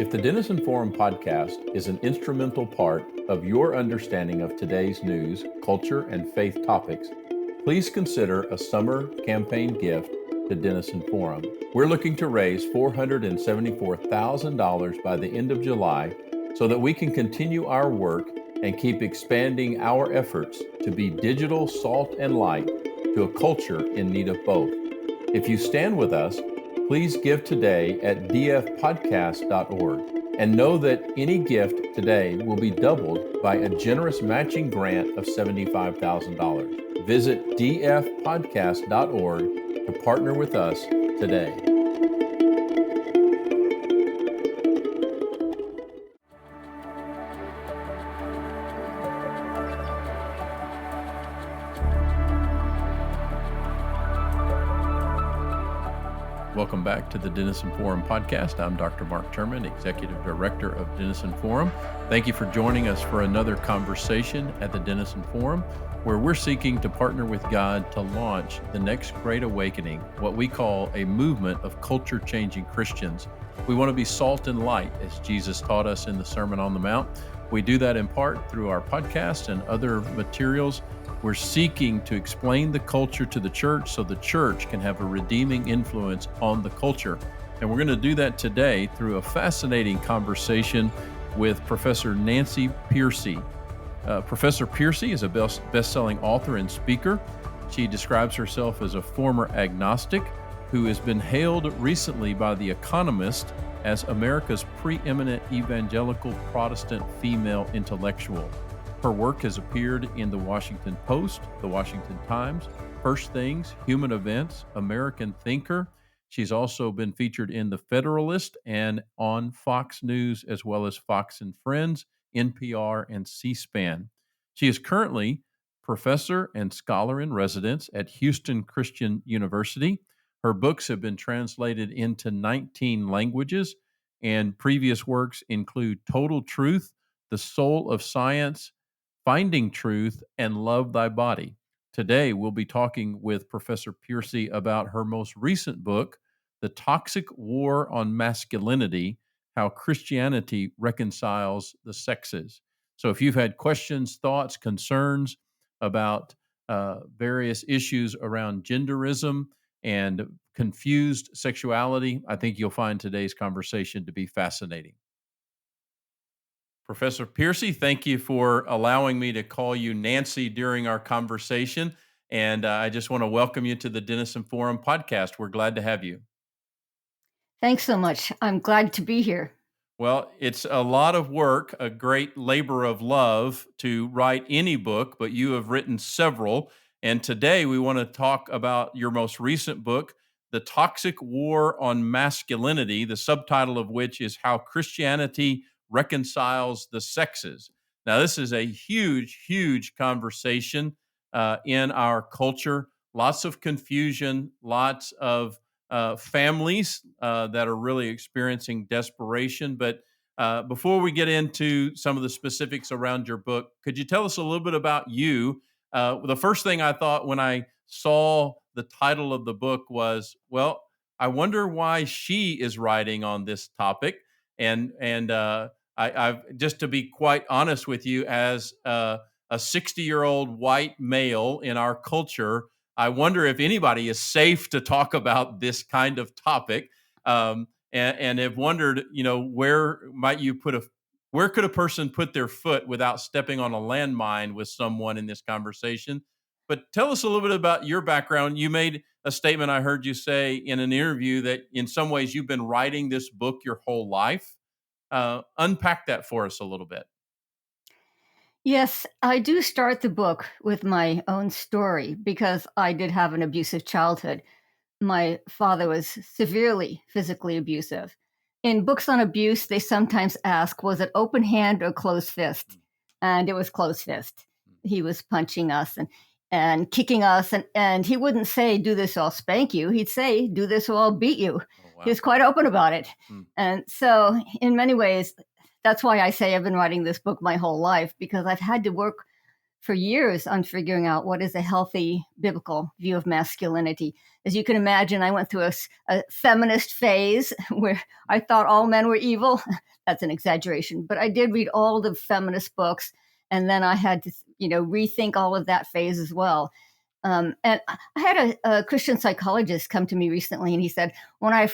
If the Denison Forum podcast is an instrumental part of your understanding of today's news, culture, and faith topics, please consider a summer campaign gift to Denison Forum. We're looking to raise $474,000 by the end of July so that we can continue our work and keep expanding our efforts to be digital salt and light to a culture in need of both. If you stand with us, please give today at dfpodcast.org and know that any gift today will be doubled by a generous matching grant of $75,000. Visit dfpodcast.org to partner with us today. Welcome back to the Denison Forum podcast. I'm Dr. Mark Turman, Executive Director of Denison Forum. Thank you for joining us for another conversation at the Denison Forum, where we're seeking to partner with God to launch the next great awakening, what we call a movement of culture-changing Christians. We want to be salt and light, as Jesus taught us in the Sermon on the Mount. We do that in part through our podcast and other materials. We're seeking to explain the culture to the church so the church can have a redeeming influence on the culture. And we're going to do that today through a fascinating conversation with Professor Nancy Pearcey. Professor Pearcey is a best-selling author and speaker. She describes herself as a former agnostic who has been hailed recently by the Economist as America's pre-eminent evangelical Protestant female intellectual. Her work has appeared in the Washington Post, the Washington Times, First Things, Human Events, American Thinker. She's also been featured in the Federalist and on Fox News, as well as Fox and Friends, NPR, and C-SPAN. She is currently professor and scholar in residence at Houston Christian University. Her books have been translated into 19 languages, and previous works include Total Truth, The Soul of Science, Finding Truth, and Love Thy Body. Today, we'll be talking with Professor Pearcey about her most recent book, The Toxic War on Masculinity, How Christianity Reconciles the Sexes. So if you've had questions, thoughts, concerns about various issues around genderism and confused sexuality, I think you'll find today's conversation to be fascinating. Professor Pearcey, thank you for allowing me to call you Nancy during our conversation. And I just want to welcome you to the Denison Forum podcast. We're glad to have you. Thanks so much. I'm glad to be here. Well, it's a lot of work, a great labor of love to write any book, but you have written several. And today we want to talk about your most recent book, The Toxic War on Masculinity, the subtitle of which is How Christianity Reconciles the Sexes. Now, this is a huge, huge conversation in our culture. Lots of confusion, lots of families that are really experiencing desperation. But before we get into some of the specifics around your book, could you tell us a little bit about you? The first thing I thought when I saw the title of the book was, well, I wonder why she is writing on this topic. And I've just to be quite honest with you, as a 60-year-old white male in our culture, I wonder if anybody is safe to talk about this kind of topic, and have wondered, where could a person put their foot without stepping on a landmine with someone in this conversation? But tell us a little bit about your background. You made a statement I heard you say in an interview that in some ways you've been writing this book your whole life. Unpack that for us a little bit. Yes, I do start the book with my own story because I did have an abusive childhood. My father was severely physically abusive. In books on abuse, they sometimes ask, was it open hand or closed fist? And it was closed fist. He was punching us and kicking us, and he wouldn't say, do this or I'll spank you. He'd say, do this or I'll beat you. Oh, wow. He was quite open about it. And so in many ways, that's why I say I've been writing this book my whole life, because I've had to work for years on figuring out what is a healthy biblical view of masculinity. As you can imagine, I went through a feminist phase where I thought all men were evil. That's an exaggeration, but I did read all the feminist books, and then I had to, rethink all of that phase as well. And I had a Christian psychologist come to me recently, and he said, when I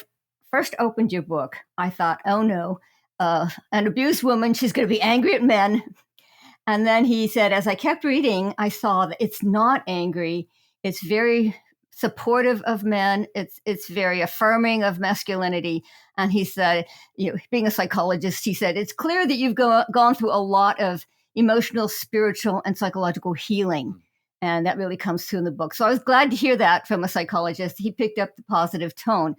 first opened your book, I thought, oh no, an abused woman, she's going to be angry at men. And then he said, as I kept reading, I saw that it's not angry. It's very supportive of men. It's very affirming of masculinity. And he said, being a psychologist, he said, it's clear that you've gone through a lot of emotional, spiritual, and psychological healing. And that really comes through in the book. So I was glad to hear that from a psychologist. He picked up the positive tone.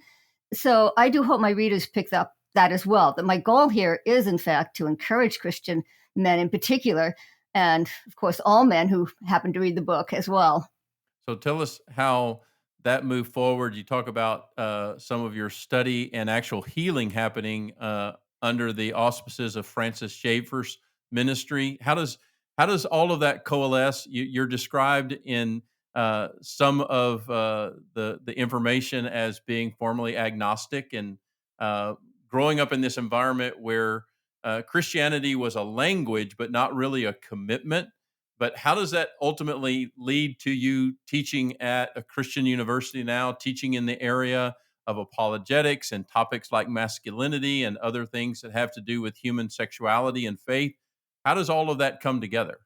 So I do hope my readers pick up that as well, that my goal here is, in fact, to encourage Christian men in particular, and of course, all men who happen to read the book as well. So tell us how that moved forward. You talk about some of your study and actual healing happening under the auspices of Francis Schaeffer's ministry. How does all of that coalesce? You're described in some of the information as being formerly agnostic and growing up in this environment where Christianity was a language, but not really a commitment. But how does that ultimately lead to you teaching at a Christian university now, teaching in the area of apologetics and topics like masculinity and other things that have to do with human sexuality and faith? How does all of that come together?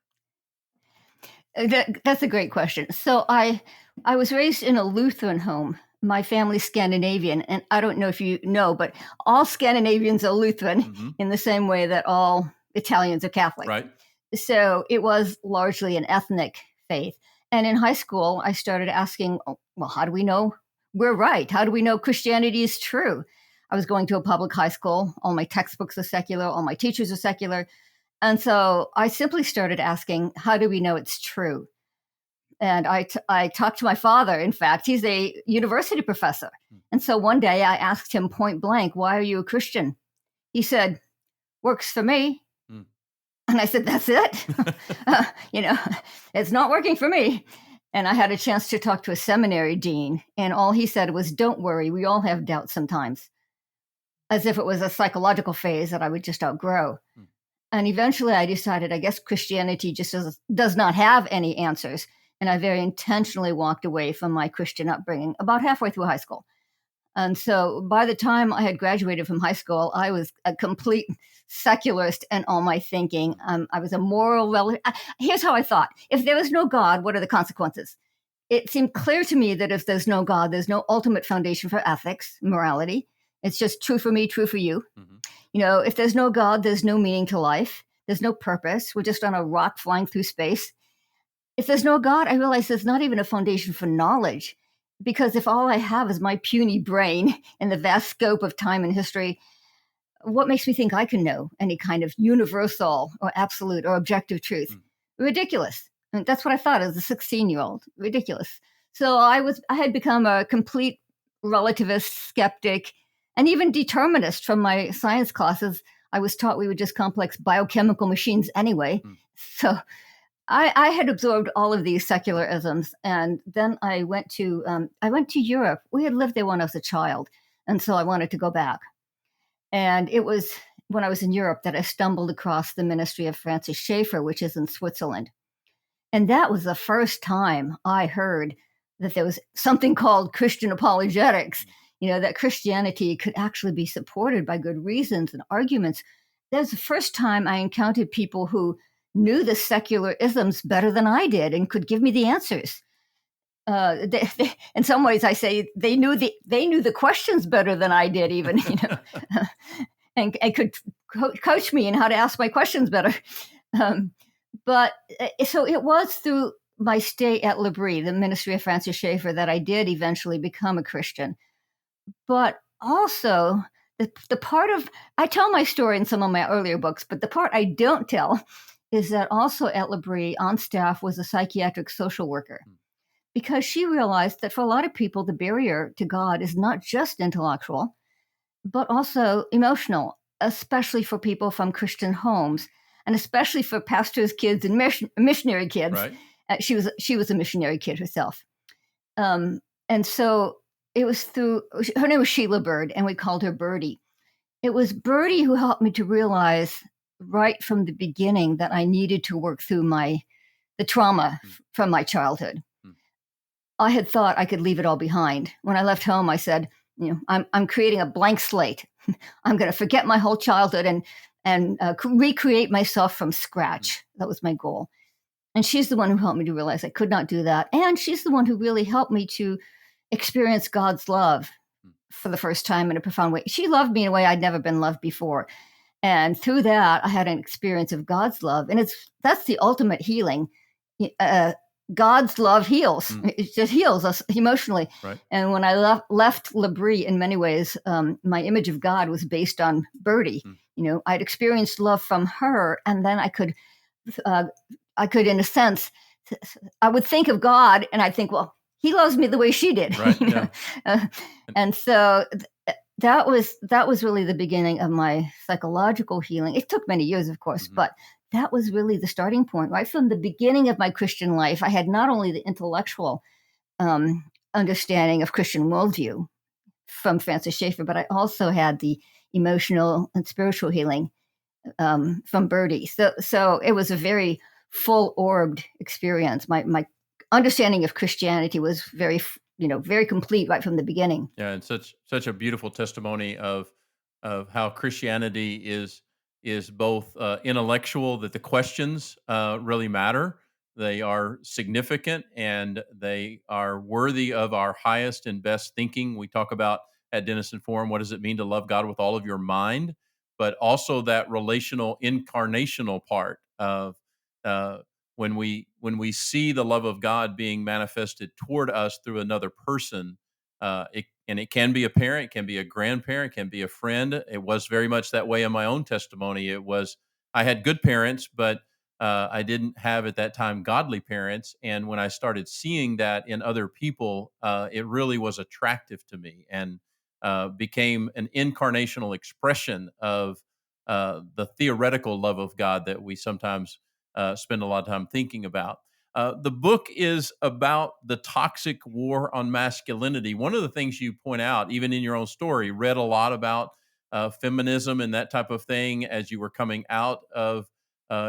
That's a great question. So I was raised in a Lutheran home. My family's Scandinavian, and I don't know if you know, but all Scandinavians are Lutheran in the same way that all Italians are Catholic. Right. So it was largely an ethnic faith. And in high school, I started asking, well, how do we know we're right? How do we know Christianity is true? I was going to a public high school. All my textbooks are secular. All my teachers are secular. And so I simply started asking, how do we know it's true? And I talked to my father. In fact, he's a university professor. And so one day I asked him point blank, why are you a Christian? He said, works for me. And I said, that's it? It's not working for me. And I had a chance to talk to a seminary dean. And all he said was, don't worry, we all have doubts sometimes. As if it was a psychological phase that I would just outgrow. And eventually I decided, I guess Christianity just does not have any answers. And I very intentionally walked away from my Christian upbringing about halfway through high school. And so by the time I had graduated from high school, I was a complete secularist in all my thinking. I was a moral relative. Here's how I thought. If there is no God, what are the consequences? It seemed clear to me that if there's no God, there's no ultimate foundation for ethics, morality. It's just true for me, true for you. If there's no God, there's no meaning to life. There's no purpose. We're just on a rock flying through space. If there's no God, I realize there's not even a foundation for knowledge. Because if all I have is my puny brain in the vast scope of time and history, what makes me think I can know any kind of universal or absolute or objective truth? Ridiculous. And that's what I thought as a 16-year-old. Ridiculous. So I had become a complete relativist, skeptic, and even determinist from my science classes. I was taught we were just complex biochemical machines anyway. So I had absorbed all of these secularisms, and then I went to Europe. We had lived there when I was a child, and so I wanted to go back. And it was when I was in Europe that I stumbled across the ministry of Francis Schaeffer, which is in Switzerland. And that was the first time I heard that there was something called Christian apologetics, that Christianity could actually be supported by good reasons and arguments. That was the first time I encountered people who knew the secular isms better than I did and could give me the answers. In some ways, I say they knew the questions better than I did, even, and could coach me in how to ask my questions better. But so it was through my stay at L'Abri, the ministry of Francis Schaeffer, that I did eventually become a Christian. But also, the part of, I tell my story in some of my earlier books, but the part I don't tell is that also at L'Abri on staff was a psychiatric social worker, because she realized that for a lot of people, the barrier to God is not just intellectual, but also emotional, especially for people from Christian homes. and especially for pastors' kids and missionary kids. Right. She was a missionary kid herself. And so it was through, her name was Sheila Bird, and we called her Birdie. It was Birdie who helped me to realize right from the beginning that I needed to work through the trauma from my childhood. I had thought I could leave it all behind. When I left home, I said, I'm creating a blank slate. I'm going to forget my whole childhood and recreate myself from scratch. That was my goal. And she's the one who helped me to realize I could not do that. And she's the one who really helped me to experience God's love for the first time in a profound way. She loved me in a way I'd never been loved before. And through that, I had an experience of God's love. And that's the ultimate healing. God's love heals. It just heals us emotionally. Right. And when I left L'Abri, in many ways, my image of God was based on Birdie. I'd experienced love from her, and then I could, in a sense, I would think of God, and I'd think, well, he loves me the way she did. Right. Yeah. And so that was really the beginning of my psychological healing. It took many years, of course, but that was really the starting point. Right from the beginning of my Christian life, I had not only the intellectual understanding of Christian worldview from Francis Schaeffer, but I also had the emotional and spiritual healing from Birdie. So it was a very full-orbed experience. My understanding of Christianity was very complete right from the beginning. Yeah, and such a beautiful testimony of how Christianity is both intellectual, that the questions really matter. They are significant, and they are worthy of our highest and best thinking. We talk about at Denison Forum, what does it mean to love God with all of your mind, but also that relational, incarnational part of when we see the love of God being manifested toward us through another person. It can be a parent, it can be a grandparent, it can be a friend. It was very much that way in my own testimony. It was, I had good parents, but I didn't have at that time godly parents. And when I started seeing that in other people, it really was attractive to me, and became an incarnational expression of the theoretical love of God that we sometimes spend a lot of time thinking about. The book is about the toxic war on masculinity. One of the things you point out, even in your own story, read a lot about feminism and that type of thing as you were coming out of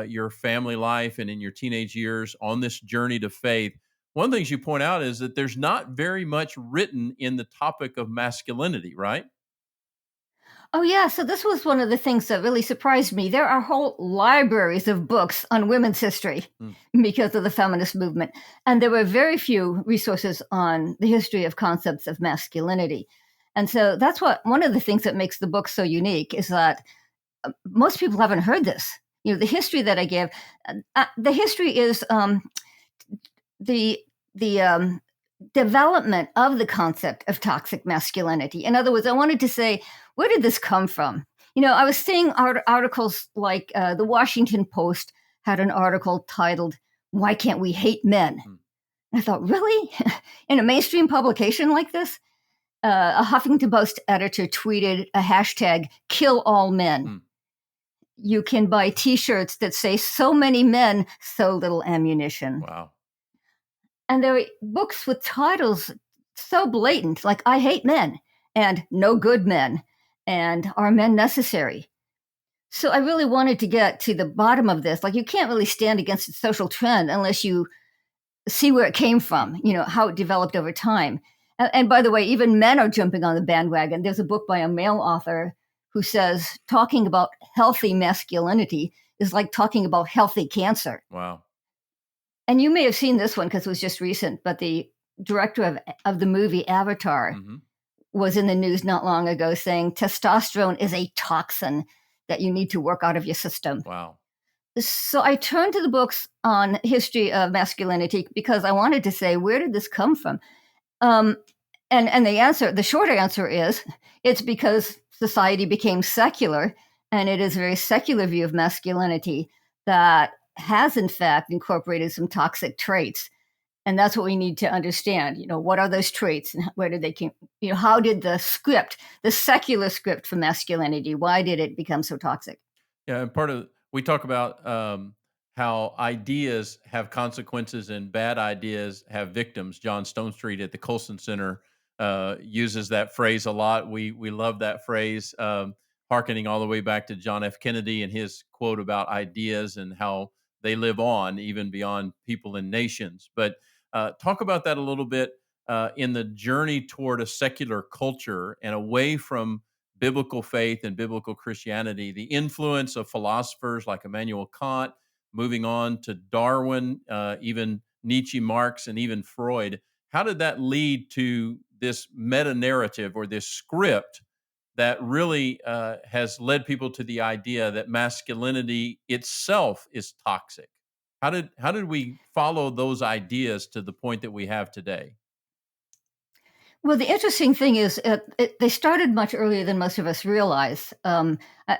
your family life and in your teenage years on this journey to faith. One of the things you point out is that there's not very much written in the topic of masculinity, right? Oh, yeah. So this was one of the things that really surprised me. There are whole libraries of books on women's history because of the feminist movement. And there were very few resources on the history of concepts of masculinity. And so that's one of the things that makes the book so unique is that most people haven't heard this. The history that I give, the history is the development of the concept of toxic masculinity. In other words, I wanted to say, where did this come from? I was seeing articles like the Washington Post had an article titled, "Why Can't We Hate Men?" And I thought, really? In a mainstream publication like this? A Huffington Post editor tweeted a hashtag, "Kill All Men." You can buy T-shirts that say, "So many men, so little ammunition." Wow. And there are books with titles so blatant, like "I Hate Men" and "No Good Men" and "Are Men Necessary?" So I really wanted to get to the bottom of this. Like, you can't really stand against a social trend unless you see where it came from, how it developed over time. And by the way, even men are jumping on the bandwagon. There's a book by a male author who says talking about healthy masculinity is like talking about healthy cancer. Wow. And you may have seen this one because it was just recent, but the director of the movie Avatar was in the news not long ago saying testosterone is a toxin that you need to work out of your system. Wow. So I turned to the books on history of masculinity because I wanted to say, where did this come from? And the short answer is, it's because society became secular, and it is a very secular view of masculinity that has, in fact, incorporated some toxic traits. And that's what we need to understand. What are those traits and where did they come? How did the secular script for masculinity, why did it become so toxic? Yeah, and part of We talk about how ideas have consequences and bad ideas have victims. John Stonestreet at the Colson Center uses that phrase a lot. We love that phrase, hearkening all the way back to John F. Kennedy and his quote about ideas and how they live on even beyond people and nations. But talk about that a little bit in the journey toward a secular culture and away from biblical faith and biblical Christianity, the influence of philosophers like Immanuel Kant, moving on to Darwin, even Nietzsche, Marx, and even Freud. How did that lead to this meta narrative or this script that really has led people to the idea that masculinity itself is toxic? How did we follow those ideas to the point that we have today? Well, the interesting thing is, they started much earlier than most of us realize.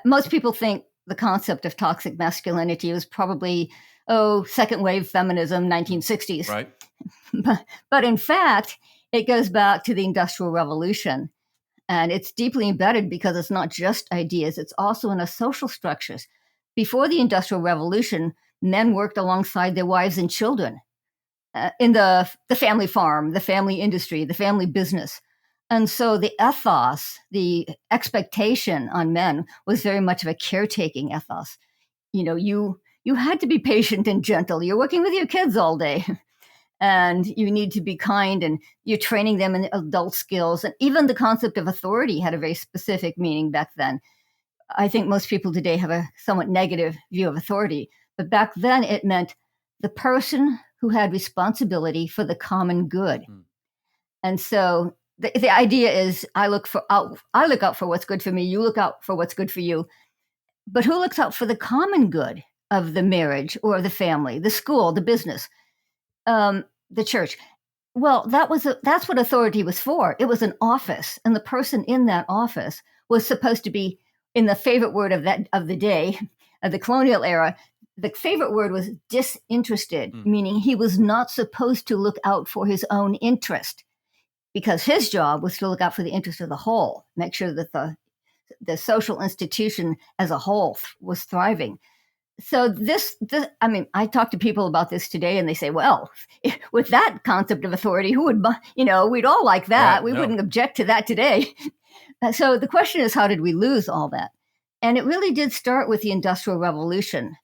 Most people think the concept of toxic masculinity was probably, second wave feminism, 1960s. Right? But in fact, it goes back to the Industrial Revolution. And it's deeply embedded because it's not just ideas, it's also in the social structures. Before the Industrial Revolution, men worked alongside their wives and children in the family farm, the family industry, the family business. And so the ethos, the expectation on men was very much of a caretaking ethos. You had to be patient and gentle. You're working with your kids all day. And you need to be kind, and you're training them in adult skills. And even the concept of authority had a very specific meaning back then. I think most people today have a somewhat negative view of authority, but back then it meant the person who had responsibility for the common good. Mm. And so the idea is I look out for what's good for me, you look out for what's good for you. But who looks out for the common good of the marriage or the family, the school, the business? The church. Well, that's what authority was for. It was an office, and the person in that office was supposed to be, in the favorite word of the day, of the colonial era, the favorite word was disinterested, meaning he was not supposed to look out for his own interest, because his job was to look out for the interest of the whole, make sure that the social institution as a whole was thriving. So this, I mean, I talk to people about this today, and they say, "Well, with that concept of authority, who would, we'd all like that. Right, We no. wouldn't object to that today." So the question is, how did we lose all that? And it really did start with the Industrial Revolution.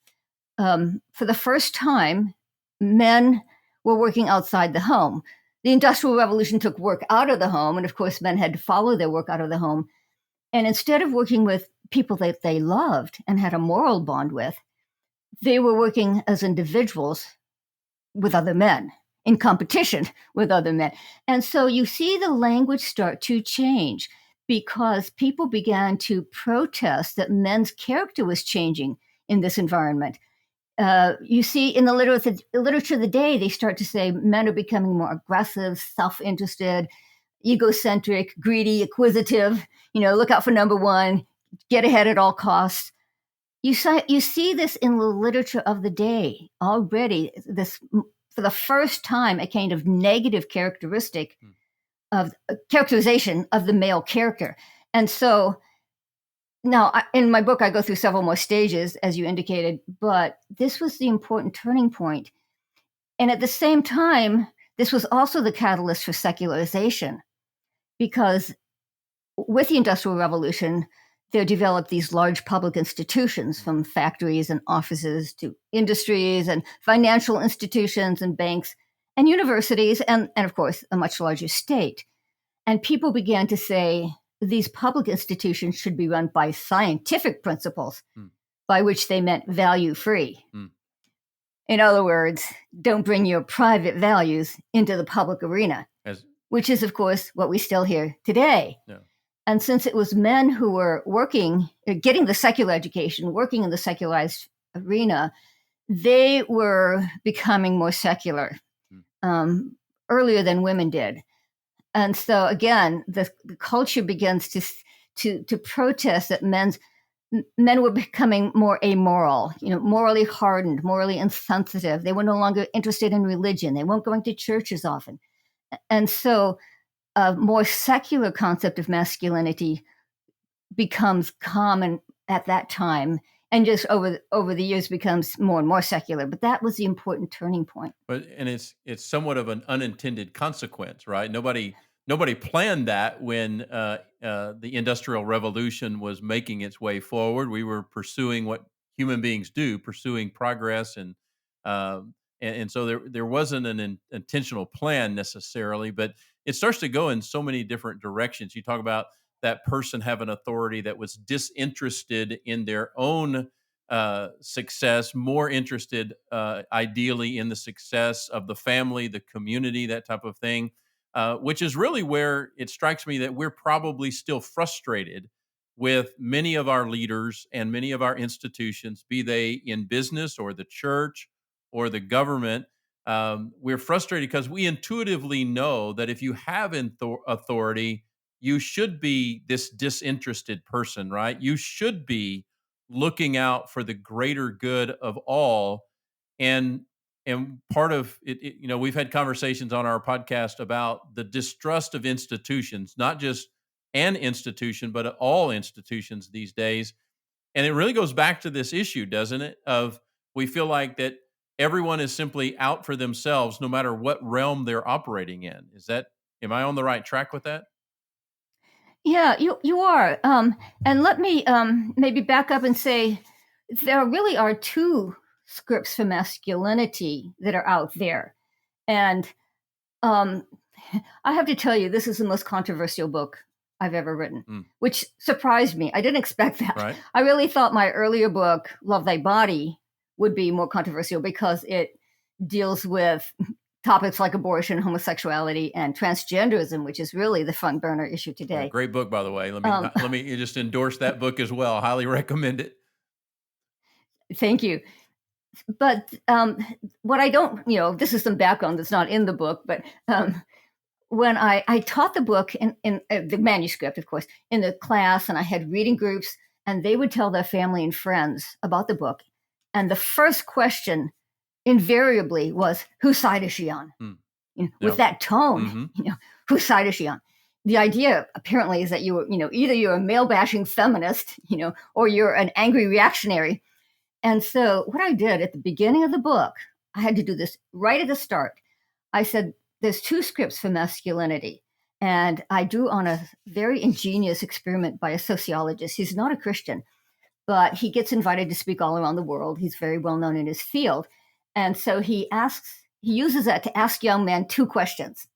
For the first time, men were working outside the home. The Industrial Revolution took work out of the home, and of course, men had to follow their work out of the home. And instead of working with people that they loved and had a moral bond with, they were working as individuals with other men, in competition with other men. And so you see the language start to change because people began to protest that men's character was changing in this environment. You see in the literature of the day, they start to say men are becoming more aggressive, self-interested, egocentric, greedy, acquisitive, look out for number one, get ahead at all costs. You see this in the literature of the day already. This, for the first time, a kind of negative characterization of the male character. And so now, in my book, I go through several more stages, as you indicated, but this was the important turning point. And at the same time, this was also the catalyst for secularization, because with the Industrial Revolution, there developed these large public institutions, from factories and offices to industries and financial institutions and banks and universities, and of course, a much larger state. And people began to say these public institutions should be run by scientific principles, by which they meant value-free. In other words, don't bring your private values into the public arena, which is, of course, what we still hear today. Yeah. And since it was men who were getting the secular education, working in the secularized arena, they were becoming more secular earlier than women did. And so again, the culture begins to protest that men were becoming more amoral, morally hardened, morally insensitive. They were no longer interested in religion. They weren't going to church as often. And so a more secular concept of masculinity becomes common at that time and just over the years becomes more and more secular. But that was the important turning point. And it's somewhat of an unintended consequence, right? Nobody planned that when the Industrial Revolution was making its way forward. We were pursuing what human beings do, pursuing progress, and so there wasn't an intentional plan necessarily, but it starts to go in so many different directions. You talk about that person having authority that was disinterested in their own success, more interested ideally in the success of the family, the community, that type of thing, which is really where it strikes me that we're probably still frustrated with many of our leaders and many of our institutions, be they in business or the church or the government. We're frustrated because we intuitively know that if you have authority, you should be this disinterested person, right? You should be looking out for the greater good of all. And part of it, we've had conversations on our podcast about the distrust of institutions, not just an institution, but all institutions these days. And it really goes back to this issue, doesn't it? Of we feel like that everyone is simply out for themselves, no matter what realm they're operating in. Am I on the right track with that? Yeah, you are. And let me maybe back up and say there really are two scripts for masculinity that are out there. And um, I have to tell you, this is the most controversial book I've ever written, which surprised me. I didn't expect that. Right. I really thought my earlier book, Love Thy Body, would be more controversial because it deals with topics like abortion, homosexuality, and transgenderism, which is really the front burner issue today. Yeah, great book, by the way. Let me just endorse that book as well. Highly recommend it. Thank you. But what I don't, this is some background that's not in the book, but when I taught the book in the manuscript, of course, in the class, and I had reading groups, and they would tell their family and friends about the book. And the first question invariably was, whose side is she on? With that tone, whose side is she on? The idea apparently is that either you're a male bashing feminist, or you're an angry reactionary. And so what I did at the beginning of the book, I had to do this right at the start. I said, there's two scripts for masculinity. And I drew on a very ingenious experiment by a sociologist. He's not a Christian, but he gets invited to speak all around the world. He's very well known in his field. And so he uses that to ask young men two questions.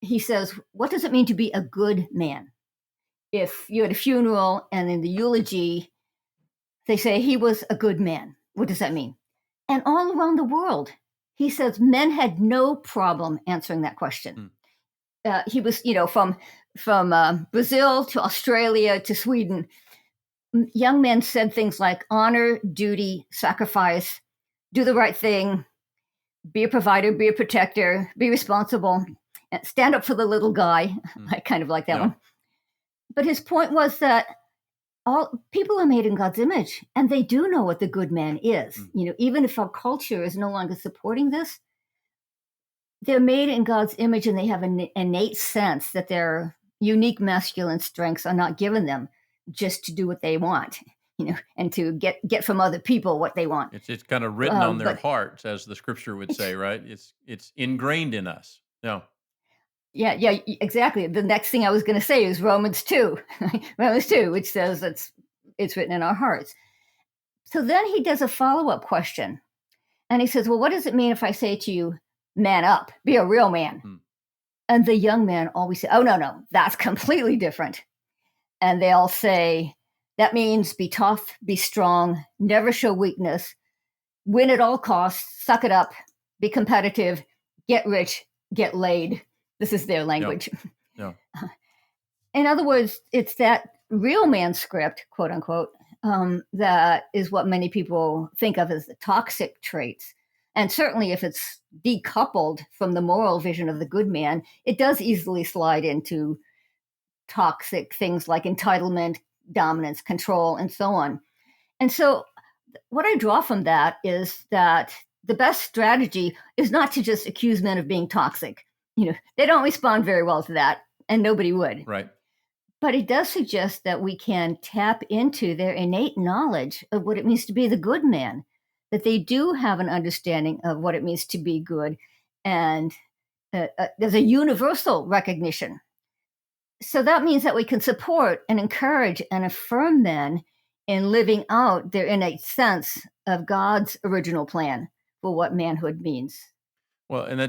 He says, what does it mean to be a good man? If you're at a funeral and in the eulogy, they say he was a good man. What does that mean? And all around the world, he says men had no problem answering that question. He was, from Brazil to Australia to Sweden. Young men said things like honor, duty, sacrifice, do the right thing, be a provider, be a protector, be responsible, and stand up for the little guy. I kind of like that one. But his point was that all people are made in God's image, and they do know what the good man is. Even if our culture is no longer supporting this, they're made in God's image, and they have an innate sense that their unique masculine strengths are not given them just to do what they want, and to get from other people what they want. It's kind of written on their hearts, as the scripture would say, right? It's ingrained in us. Yeah, exactly. The next thing I was going to say is Romans 2, Romans 2, which says it's written in our hearts. So then he does a follow-up question, and he says, well, what does it mean if I say to you, man up, be a real man? And the young men always say, oh, no, that's completely different. And they all say, that means be tough, be strong, never show weakness, win at all costs, suck it up, be competitive, get rich, get laid. This is their language. In other words, it's that real man script, quote unquote, that is what many people think of as the toxic traits. And certainly if it's decoupled from the moral vision of the good man, it does easily slide into toxic things like entitlement, dominance, control, and so on. And so what I draw from that is that the best strategy is not to just accuse men of being toxic. They don't respond very well to that, and nobody would. Right. But it does suggest that we can tap into their innate knowledge of what it means to be the good man, that they do have an understanding of what it means to be good. And there's a universal recognition. So that means that we can support and encourage and affirm men in living out their innate sense of God's original plan for what manhood means. Well, and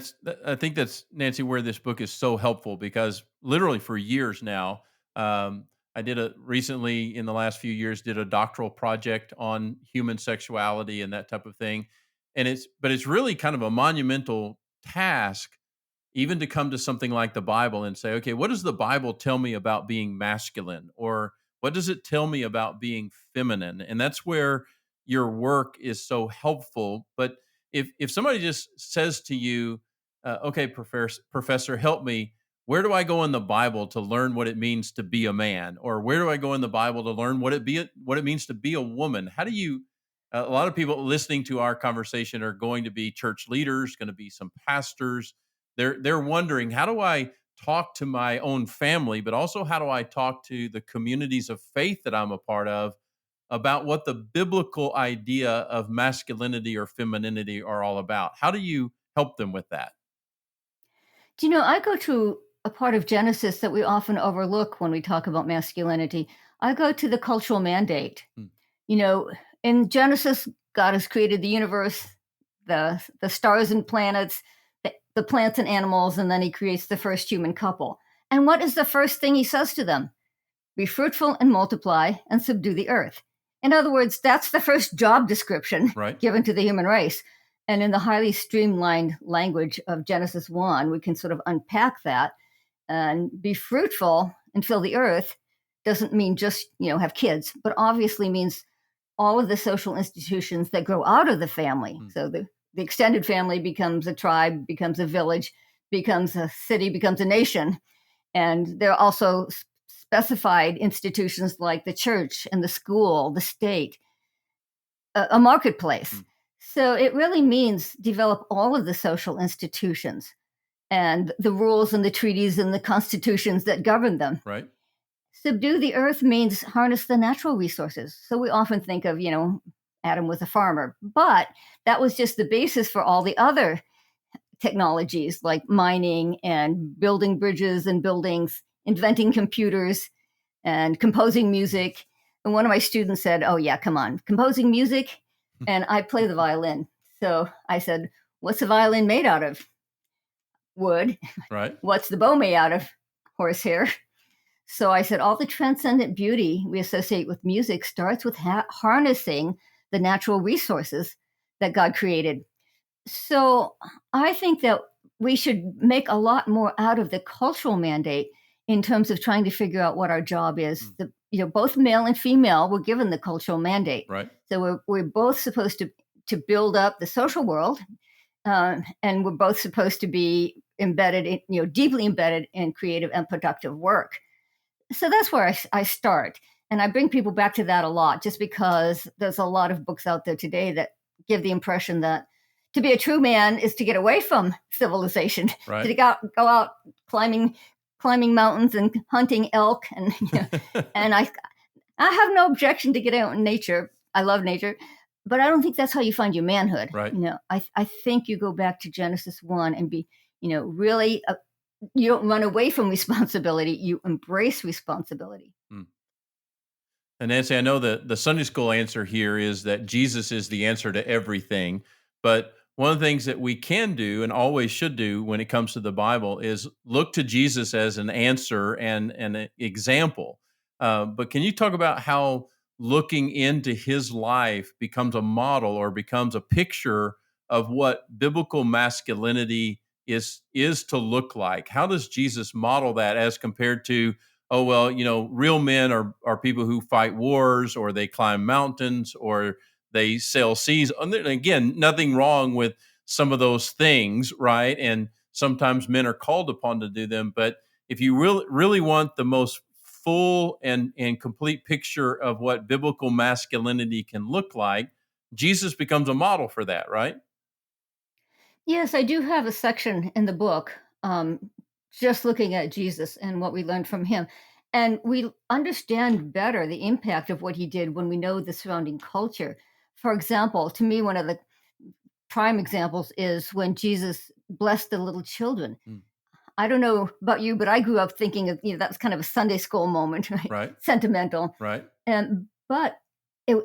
I think that's, Nancy, where this book is so helpful, because literally for years now, I did a recently in the last few years did a doctoral project on human sexuality and that type of thing, and it's really kind of a monumental task, even to come to something like the Bible and say, okay, what does the Bible tell me about being masculine? Or what does it tell me about being feminine? And that's where your work is so helpful. But if somebody just says to you, okay, professor, help me, where do I go in the Bible to learn what it means to be a man? Or where do I go in the Bible to learn what it means to be a woman? How do you a lot of people listening to our conversation are going to be church leaders, going to be some pastors. They're wondering, how do I talk to my own family, but also how do I talk to the communities of faith that I'm a part of about what the biblical idea of masculinity or femininity are all about? How do you help them with that? Do you know, I go to a part of Genesis that we often overlook when we talk about masculinity. I go to the cultural mandate. Mm. You know, in Genesis, God has created the universe, the stars and planets, the plants and animals, and then he creates the first human couple. And what is the first thing he says to them? Be fruitful and multiply and subdue the earth. In other words, that's the first job description Right? given to the human race. And in the highly streamlined language of Genesis 1, we can sort of unpack that. And be fruitful and fill the earth doesn't mean just, have kids, but obviously means all of the social institutions that grow out of the family. Mm. So the extended family becomes a tribe, becomes a village, becomes a city, becomes a nation. And there are also specified institutions like the church and the school, the state, a marketplace. Mm. So it really means develop all of the social institutions and the rules and the treaties and the constitutions that govern them. Right? Subdue the earth means harness the natural resources. So we often think of, Adam was a farmer, but that was just the basis for all the other technologies like mining and building bridges and buildings, inventing computers and composing music. And one of my students said, "Oh, yeah, come on, composing music?" And I play the violin. So I said, "What's a violin made out of? Wood." Right? "What's the bow made out of?" "Horsehair." So I said, all the transcendent beauty we associate with music starts with harnessing the natural resources that God created. So I think that we should make a lot more out of the cultural mandate in terms of trying to figure out what our job is. Mm. Both male and female were given the cultural mandate. Right? So we're both supposed to build up the social world, and we're both supposed to be embedded, deeply embedded in creative and productive work. So that's where I start. And I bring people back to that a lot just because there's a lot of books out there today that give the impression that to be a true man is to get away from civilization, Right? to go out climbing mountains and hunting elk. And and I have no objection to get out in nature. I love nature, but I don't think that's how you find your manhood. Right? I think you go back to Genesis 1 and be, really you don't run away from responsibility, you embrace responsibility. Mm. And Nancy, I know that the Sunday school answer here is that Jesus is the answer to everything. But one of the things that we can do and always should do when it comes to the Bible is look to Jesus as an answer and an example. But can you talk about how looking into his life becomes a model or becomes a picture of what biblical masculinity is to look like? How does Jesus model that as compared to, oh well, real men are people who fight wars or they climb mountains or they sail seas. And again, nothing wrong with some of those things, right? And sometimes men are called upon to do them. But if you really want the most full and complete picture of what biblical masculinity can look like, Jesus becomes a model for that, right? Yes, I do have a section in the book, just looking at Jesus and what we learned from him. And we understand better the impact of what he did when we know the surrounding culture. For example, to me, one of the prime examples is when Jesus blessed the little children. Mm. I don't know about you, but I grew up thinking of, that was kind of a Sunday school moment, right? Right. Sentimental. Right. But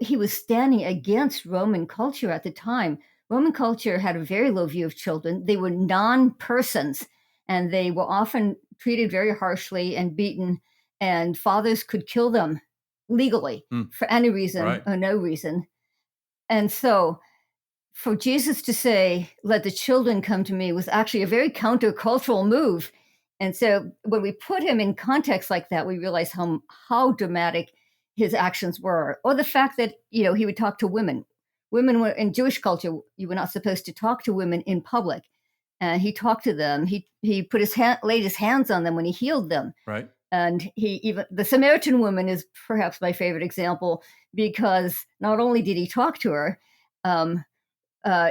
he was standing against Roman culture at the time. Roman culture had a very low view of children. They were non-persons, and they were often treated very harshly and beaten, and fathers could kill them legally Mm. for any reason Right. or no reason. And so for Jesus to say, "Let the children come to me," was actually a very countercultural move. And so when we put him in context like that, we realize how dramatic his actions were. Or the fact that, he would talk to women. Women were in Jewish culture, you were not supposed to talk to women in public. And he talked to them. He put laid his hands on them when he healed them. Right. And the Samaritan woman is perhaps my favorite example, because not only did he talk to her, um,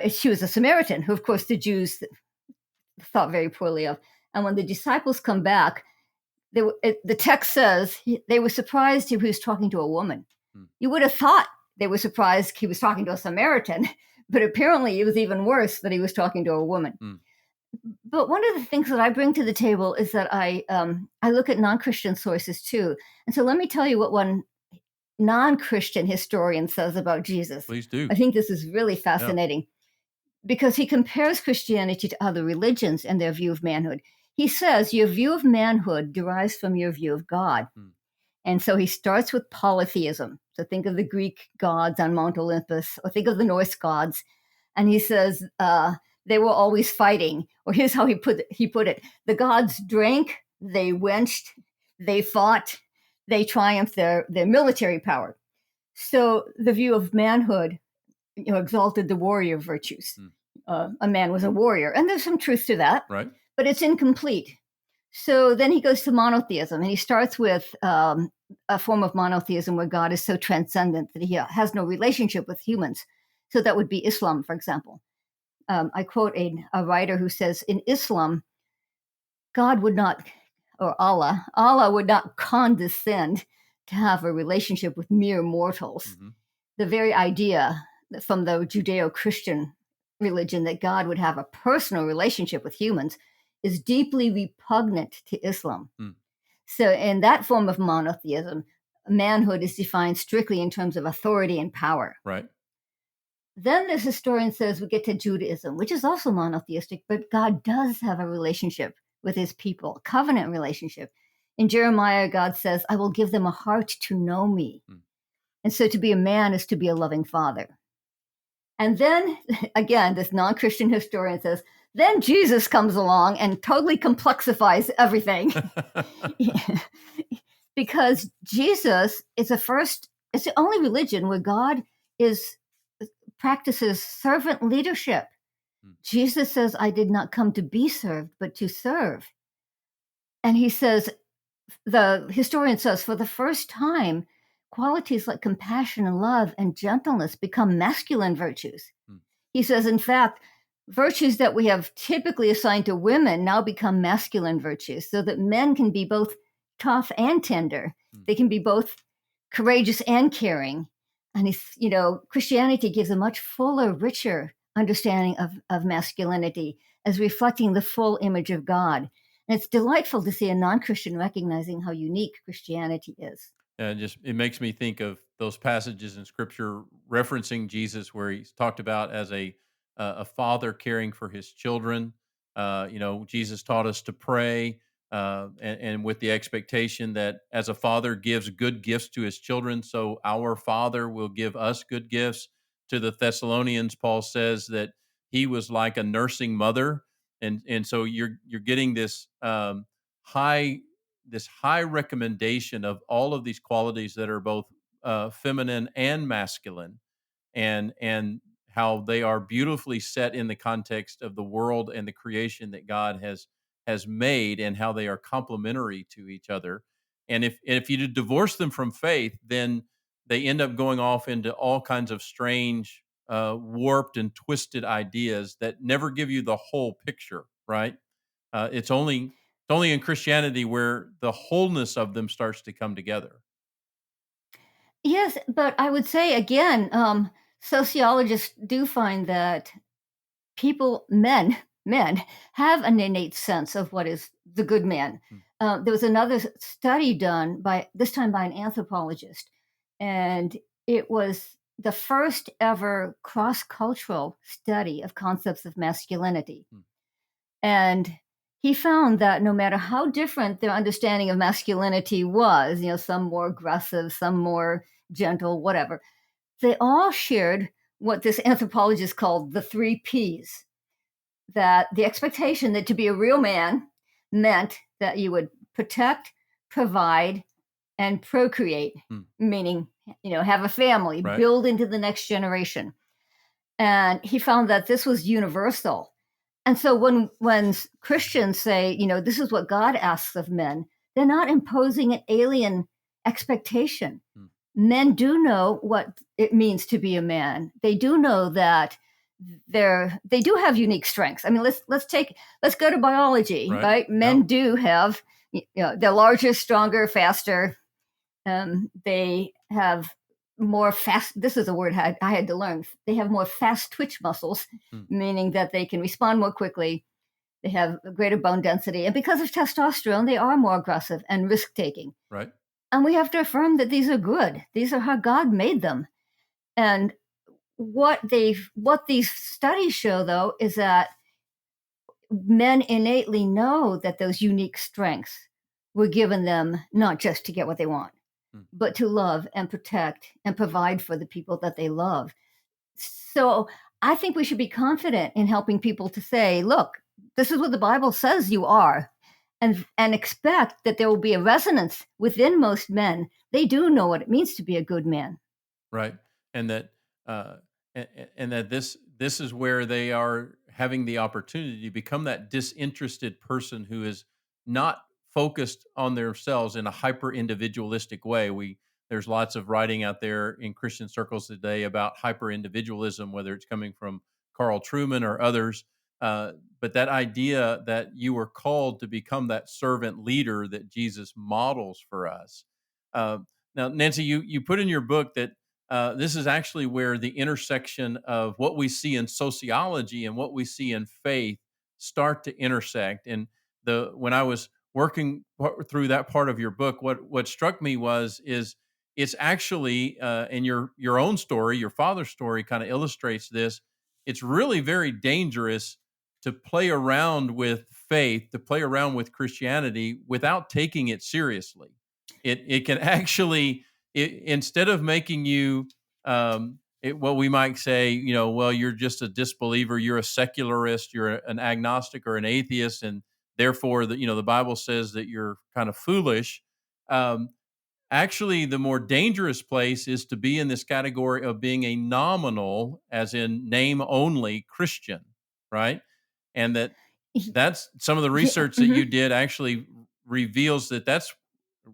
she was a Samaritan, who, of course, the Jews thought very poorly of. And when the disciples come back, the text says they were surprised he was talking to a woman. Hmm. You would have thought they were surprised he was talking to a Samaritan, but apparently it was even worse that he was talking to a woman. Hmm. But one of the things that I bring to the table is that I look at non-Christian sources too. And so let me tell you what one non-Christian historian says about Jesus. Please do. I think this is really fascinating. Because he compares Christianity to other religions and their view of manhood. He says your view of manhood derives from your view of God. Hmm. And so he starts with polytheism. So think of the Greek gods on Mount Olympus, or think of the Norse gods. And he says they were always fighting. Or here's how he put it: the gods drank, they wenched, they fought, they triumphed their military power. So the view of manhood, exalted the warrior virtues. A man was a warrior, and there's some truth to that, Right. but it's incomplete. So then he goes to monotheism, and he starts with a form of monotheism where God is so transcendent that he has no relationship with humans. So that would be Islam, for example. I quote a writer who says, in Islam, God would not, or Allah would not condescend to have a relationship with mere mortals. Mm-hmm. The very idea from the Judeo-Christian religion that God would have a personal relationship with humans is deeply repugnant to Islam. Mm. So in that form of monotheism, manhood is defined strictly in terms of authority and power. Right. Then this historian says we get to Judaism, which is also monotheistic, but God does have a relationship with his people, a covenant relationship. In Jeremiah, God says, I will give them a heart to know me. Mm. And so to be a man is to be a loving father. And then, again, this non-Christian historian says, then Jesus comes along and totally complexifies everything. Because Jesus is it's the only religion where God practices servant leadership. Jesus says, I did not come to be served, but to serve. And he says, the historian says, for the first time, qualities like compassion and love and gentleness become masculine virtues. He says, in fact, virtues that we have typically assigned to women now become masculine virtues, so that men can be both tough and tender. They can be both courageous and caring. And Christianity gives a much fuller, richer understanding of masculinity as reflecting the full image of God. And it's delightful to see a non-Christian recognizing how unique Christianity is. It makes me think of those passages in Scripture referencing Jesus, where he's talked about as a father caring for his children. Jesus taught us to pray, and with the expectation that as a father gives good gifts to his children, so our Father will give us good gifts. To the Thessalonians, Paul says that he was like a nursing mother, and so you're getting high this high recommendation of all of these qualities that are both feminine and masculine, and how they are beautifully set in the context of the world and the creation that God has made, and how they are complementary to each other. And if you divorce them from faith, then they end up going off into all kinds of strange, warped and twisted ideas that never give you the whole picture. Right? It's only It's only in Christianity where the wholeness of them starts to come together. Yes, but I would say again, sociologists do find that people, men, have an innate sense of what is the good man. Hmm. There was another study done by this time by an anthropologist, and it was the first ever cross-cultural study of concepts of masculinity. Hmm. And he found that no matter how different their understanding of masculinity was, some more aggressive, some more gentle, whatever, they all shared what this anthropologist called the three P's. That the expectation that to be a real man meant that you would protect, provide, and procreate, Hmm. meaning, have a family, Right. build into the next generation. And he found that this was universal. And so when Christians say, this is what God asks of men, they're not imposing an alien expectation. Hmm. Men do know what it means to be a man. They do know that they do have unique strengths. I mean, let's go to biology, Right. right? Men do have, they're larger, stronger, faster. They have more fast. This is a word I had to learn. They have more fast twitch muscles, Hmm. meaning that they can respond more quickly. They have a greater bone density, and because of testosterone, they are more aggressive and risk taking. Right. And we have to affirm that these are good. These are how God made them. And what these studies show, though, is that men innately know that those unique strengths were given them not just to get what they want, Hmm. but to love and protect and provide for the people that they love. So I think we should be confident in helping people to say, look, this is what the Bible says you are, and expect that there will be a resonance within most men. They do know what it means to be a good man. Right. And that uh, and that this is where they are having the opportunity to become that disinterested person who is not focused on themselves in a hyper individualistic way. There's lots of writing out there in Christian circles today about hyper individualism, whether it's coming from Carl Truman or others. But that idea that you were called to become that servant leader that Jesus models for us. Uh, Now, Nancy, you put in your book that this is actually where the intersection of what we see in sociology and what we see in faith start to intersect. And when I was working through that part of your book, what struck me is it's actually in your own story, your father's story, kind of illustrates this. It's really very dangerous to play around with faith, to play around with Christianity without taking it seriously. It can actually instead of making you what we might say, well, you're just a disbeliever, you're a secularist, you're an agnostic or an atheist, and therefore the Bible says that you're kind of foolish. Um, Actually, the more dangerous place is to be in this category of being a nominal, as in name only Christian, right? And that's some of the Yeah, research that you mhm. did actually reveals that that's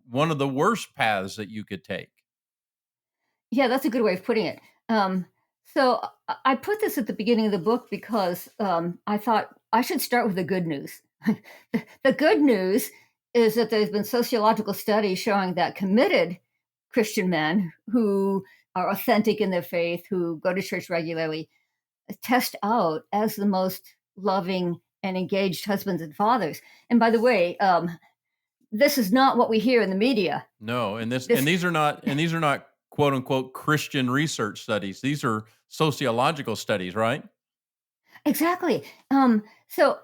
one of the worst paths that you could take. Yeah, that's a good way of putting it. So I put this at the beginning of the book because I thought I should start with the good news. The good news is that there's been sociological studies showing that committed Christian men who are authentic in their faith, who go to church regularly, test out as the most loving and engaged husbands and fathers. And by the way, this is not what we hear in the media. No, and This these are not quote unquote Christian research studies. These are sociological studies, right? Exactly. So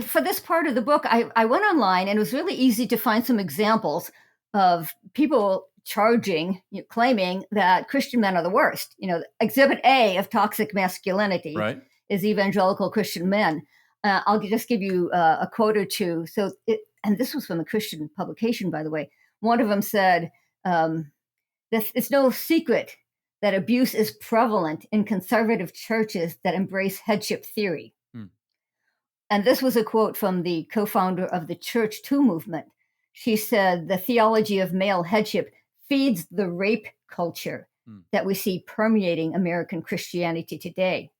for this part of the book, I went online and it was really easy to find some examples of people claiming that Christian men are the worst. Exhibit A of toxic masculinity Right. is evangelical Christian men. I'll just give you a quote or two. And this was from a Christian publication, by the way. One of them said, um, it's no secret that abuse is prevalent in conservative churches that embrace headship theory. Hmm. And this was a quote from the co founder of the Church 2 movement. She said, the theology of male headship feeds the rape culture Hmm. that we see permeating American Christianity today.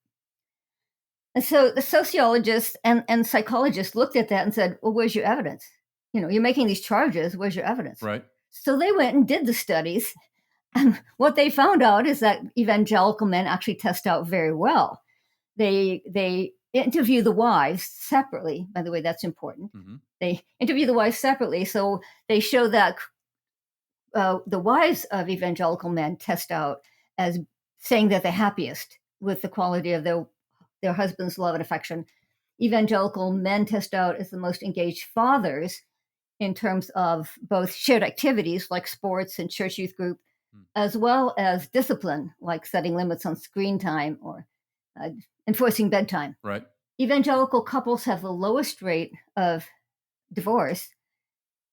And so the sociologists and psychologists looked at that and said, well, where's your evidence? You're making these charges. Where's your evidence? Right. So they went and did the studies. And what they found out is that evangelical men actually test out very well. They interview the wives separately. By the way, that's important. Mm-hmm. They interview the wives separately. So they show that the wives of evangelical men test out as saying that they're happiest with the quality of their husband's love and affection. Evangelical men test out as the most engaged fathers in terms of both shared activities like sports and church youth group, as well as discipline like setting limits on screen time or enforcing bedtime. Right. Evangelical couples have the lowest rate of divorce.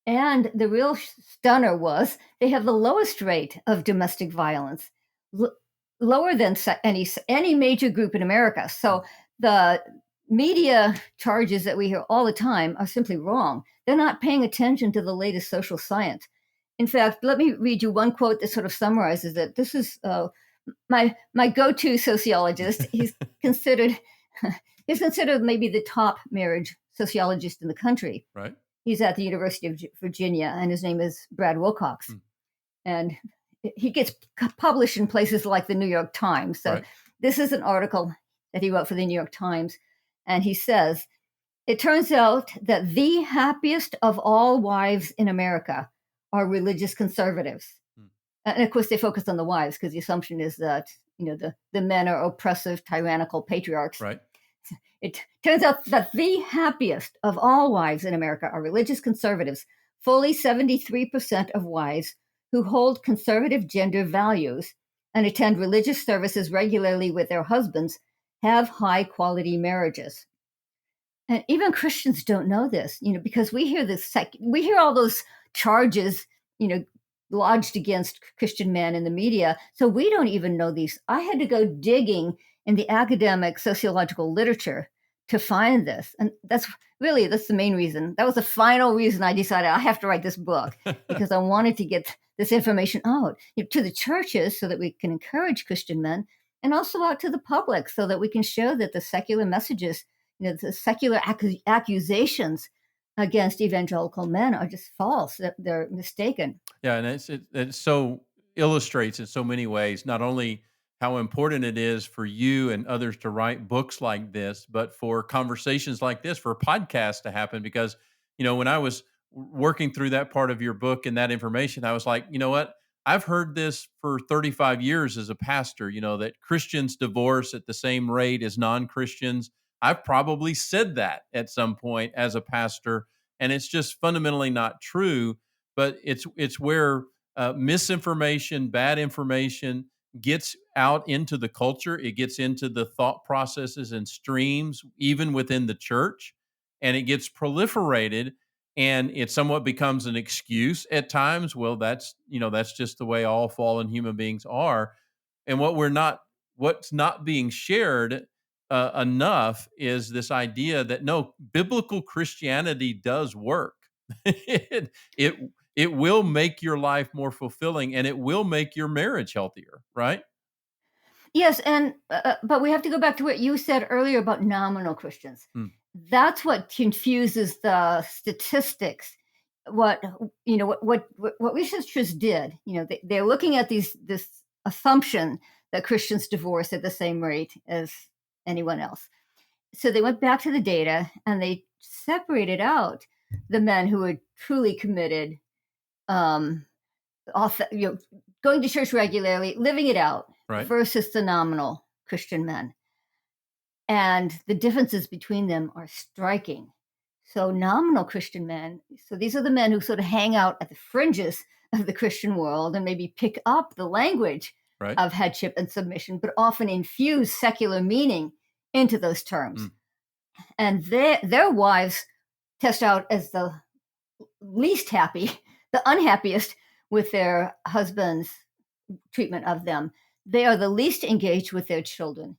And the real stunner was they have the lowest rate of domestic violence, lower than any major group in America. So the media charges that we hear all the time are simply wrong. They're not paying attention to the latest social science. In fact, let me read you one quote that sort of summarizes it. This is my go-to sociologist. He's considered maybe the top marriage sociologist in the country. Right. He's at the University of Virginia, and his name is Brad Wilcox. And he gets published in places like the New York Times. So this is an article that he wrote for the New York Times. And he says, it turns out that the happiest of all wives in America are religious conservatives. And of course, they focus on the wives because the assumption is that, the men are oppressive, tyrannical patriarchs. Right. It turns out that the happiest of all wives in America are religious conservatives. Fully 73% of wives who hold conservative gender values and attend religious services regularly with their husbands have high quality marriages. And even Christians don't know this, because we hear we hear all those charges, lodged against Christian men in the media. So we don't even know these. I had to go digging in the academic sociological literature to find this. And that's the main reason. That was the final reason I decided I have to write this book because I wanted to get this information out to the churches so that we can encourage Christian men and also out to the public so that we can show that the secular messages, the secular accusations against evangelical men are just false. They're mistaken. Yeah. And it so illustrates in so many ways, not only how important it is for you and others to write books like this, but for conversations like this, for podcasts to happen. Because, when I was working through that part of your book and that information, I was like, you know what? I've heard this for 35 years as a pastor, that Christians divorce at the same rate as non-Christians. I've probably said that at some point as a pastor, and it's just fundamentally not true. But it's where misinformation, bad information gets out into the culture. It gets into the thought processes and streams, even within the church, and it gets proliferated. And it somewhat becomes an excuse at times. Well, that's just the way all fallen human beings are. And what's not being shared enough is this idea that no, biblical Christianity does work. it, it it will make your life more fulfilling, and it will make your marriage healthier, right? Yes, and but we have to go back to what you said earlier about nominal Christians. Mm. That's what confuses the statistics. What what researchers did, they're looking at this assumption that Christians divorce at the same rate as anyone else. So they went back to the data and they separated out the men who were truly committed, um, going to church regularly, living it out, Right. versus the nominal Christian men. And the differences between them are striking. So nominal Christian men, so these are the men who sort of hang out at the fringes of the Christian world and maybe pick up the language Right. of headship and submission, but often infuse secular meaning into those terms. Mm. And their wives test out as the least happy, the unhappiest with their husband's treatment of them. They are the least engaged with their children.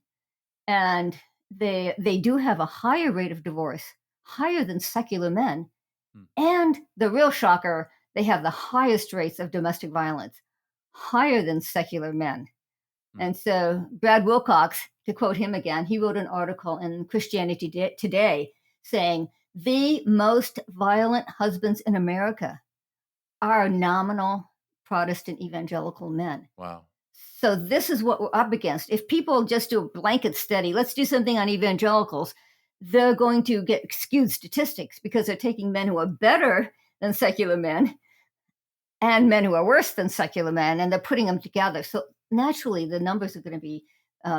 And they do have a higher rate of divorce, higher than secular men. And the real shocker, they have the highest rates of domestic violence, higher than secular men. And so Brad Wilcox to quote him again, he wrote an article in Christianity Today saying, the most violent husbands in America are nominal Protestant evangelical men. Wow. So this is what we're up against. If people just do a blanket study, let's do something on evangelicals, they're going to get skewed statistics because they're taking men who are better than secular men and men who are worse than secular men, and they're putting them together. So naturally, the numbers are going to be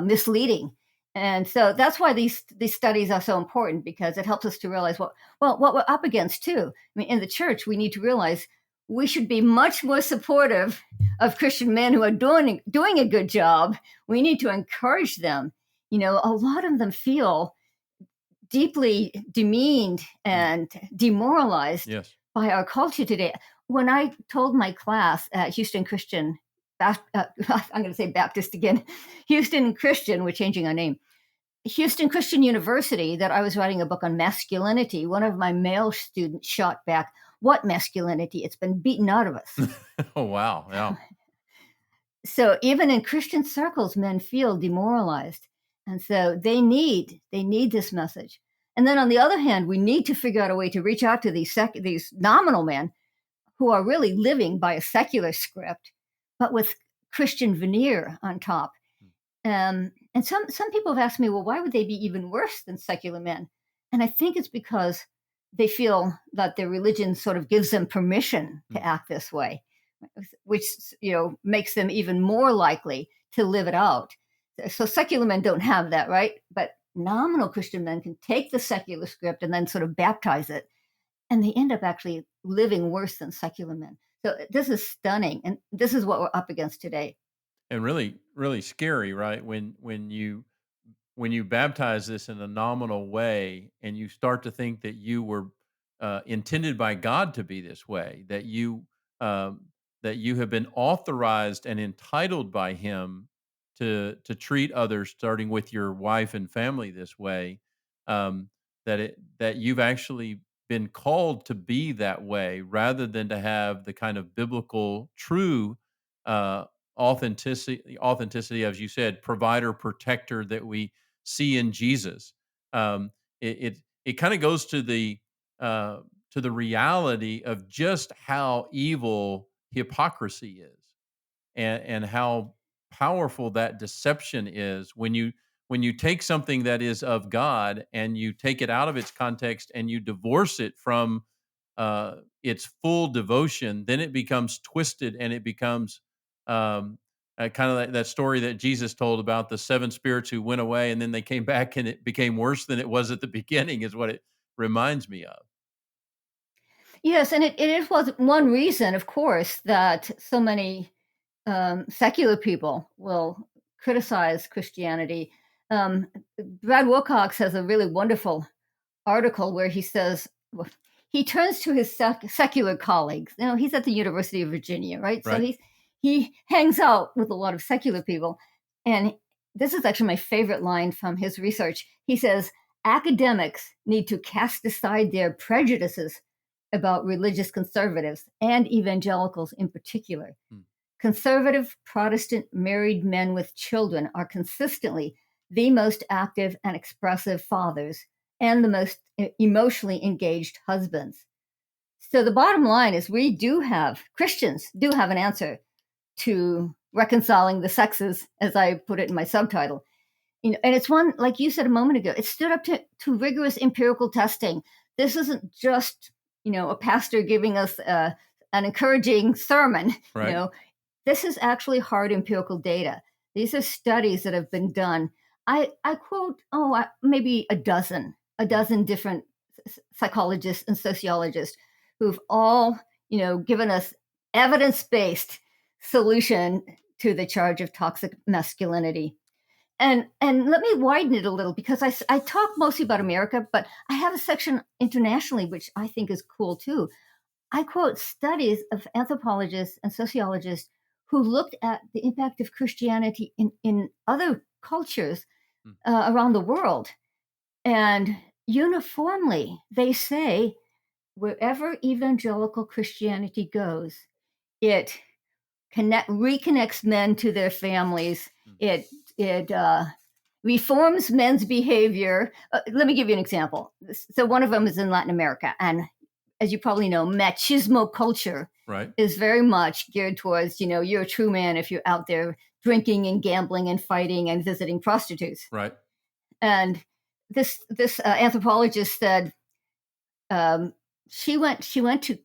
misleading. And so that's why these studies are so important, because it helps us to realize what we're up against too. I mean, in the church, we need to realize we should be much more supportive of Christian men who are doing a good job. We need to encourage them. A lot of them feel deeply demeaned and demoralized Yes. by our culture today. When I told my class at Houston Christian, I'm going to say Baptist again, Houston Christian, we're changing our name, Houston Christian University, that I was writing a book on masculinity, one of my male students shot back, "What masculinity? It's been beaten out of us." Oh, wow. Yeah. So even in Christian circles, men feel demoralized. And so they need this message. And then on the other hand, we need to figure out a way to reach out to these nominal men who are really living by a secular script, but with Christian veneer on top. And some people have asked me, well, why would they be even worse than secular men? And I think it's because they feel that their religion sort of gives them permission to act this way, which makes them even more likely to live it out. So secular men don't have that, right? But nominal Christian men can take the secular script and then sort of baptize it, and they end up actually living worse than secular men. So this is stunning, and this is what we're up against today. And really, really scary, right? When you baptize this in a nominal way, and you start to think that you were intended by God to be this way, um, that you have been authorized and entitled by Him to treat others, starting with your wife and family, this way. Um, that you've actually been called to be that way, rather than to have the kind of biblical true uh, authenticity, as you said, provider, protector that we see in Jesus. Um, it kind of goes to the reality of just how evil hypocrisy is, and how powerful that deception is when you take something that is of God and you take it out of its context and you divorce it from its full devotion. Then it becomes twisted, and it becomes um, kind of that story that Jesus told about the seven spirits who went away and then they came back and it became worse than it was at the beginning, is what it reminds me of. Yes, and it was one reason, of course, that so many secular people will criticize Christianity. Um, Brad Wilcox has a really wonderful article where he says, well, he turns to his secular colleagues. He's at the University of Virginia, right? So Right. he hangs out with a lot of secular people. And this is actually my favorite line from his research. He says, academics need to cast aside their prejudices about religious conservatives and evangelicals in particular. Hmm. Conservative Protestant married men with children are consistently the most active and expressive fathers and the most emotionally engaged husbands. So the bottom line is Christians do have an answer to reconciling the sexes, as I put it in my subtitle. And it's one, like you said a moment ago, it stood up to rigorous empirical testing. This isn't just, a pastor giving us an encouraging sermon. Right. This is actually hard empirical data. These are studies that have been done. I quote, maybe a dozen different psychologists and sociologists who've all, given us evidence-based solution to the charge of toxic masculinity. And let me widen it a little, because I talk mostly about America, but I have a section internationally, which I think is cool too. I quote studies of anthropologists and sociologists who looked at the impact of Christianity in other cultures Hmm. Around the world. And uniformly, they say wherever evangelical Christianity goes, it reconnects men to their families. Hmm. It reforms men's behavior. Let me give you an example. So one of them is in Latin America, and as you probably know, machismo culture Right. is very much geared towards, you're a true man if you're out there drinking and gambling and fighting and visiting prostitutes. Right. And this anthropologist said she went to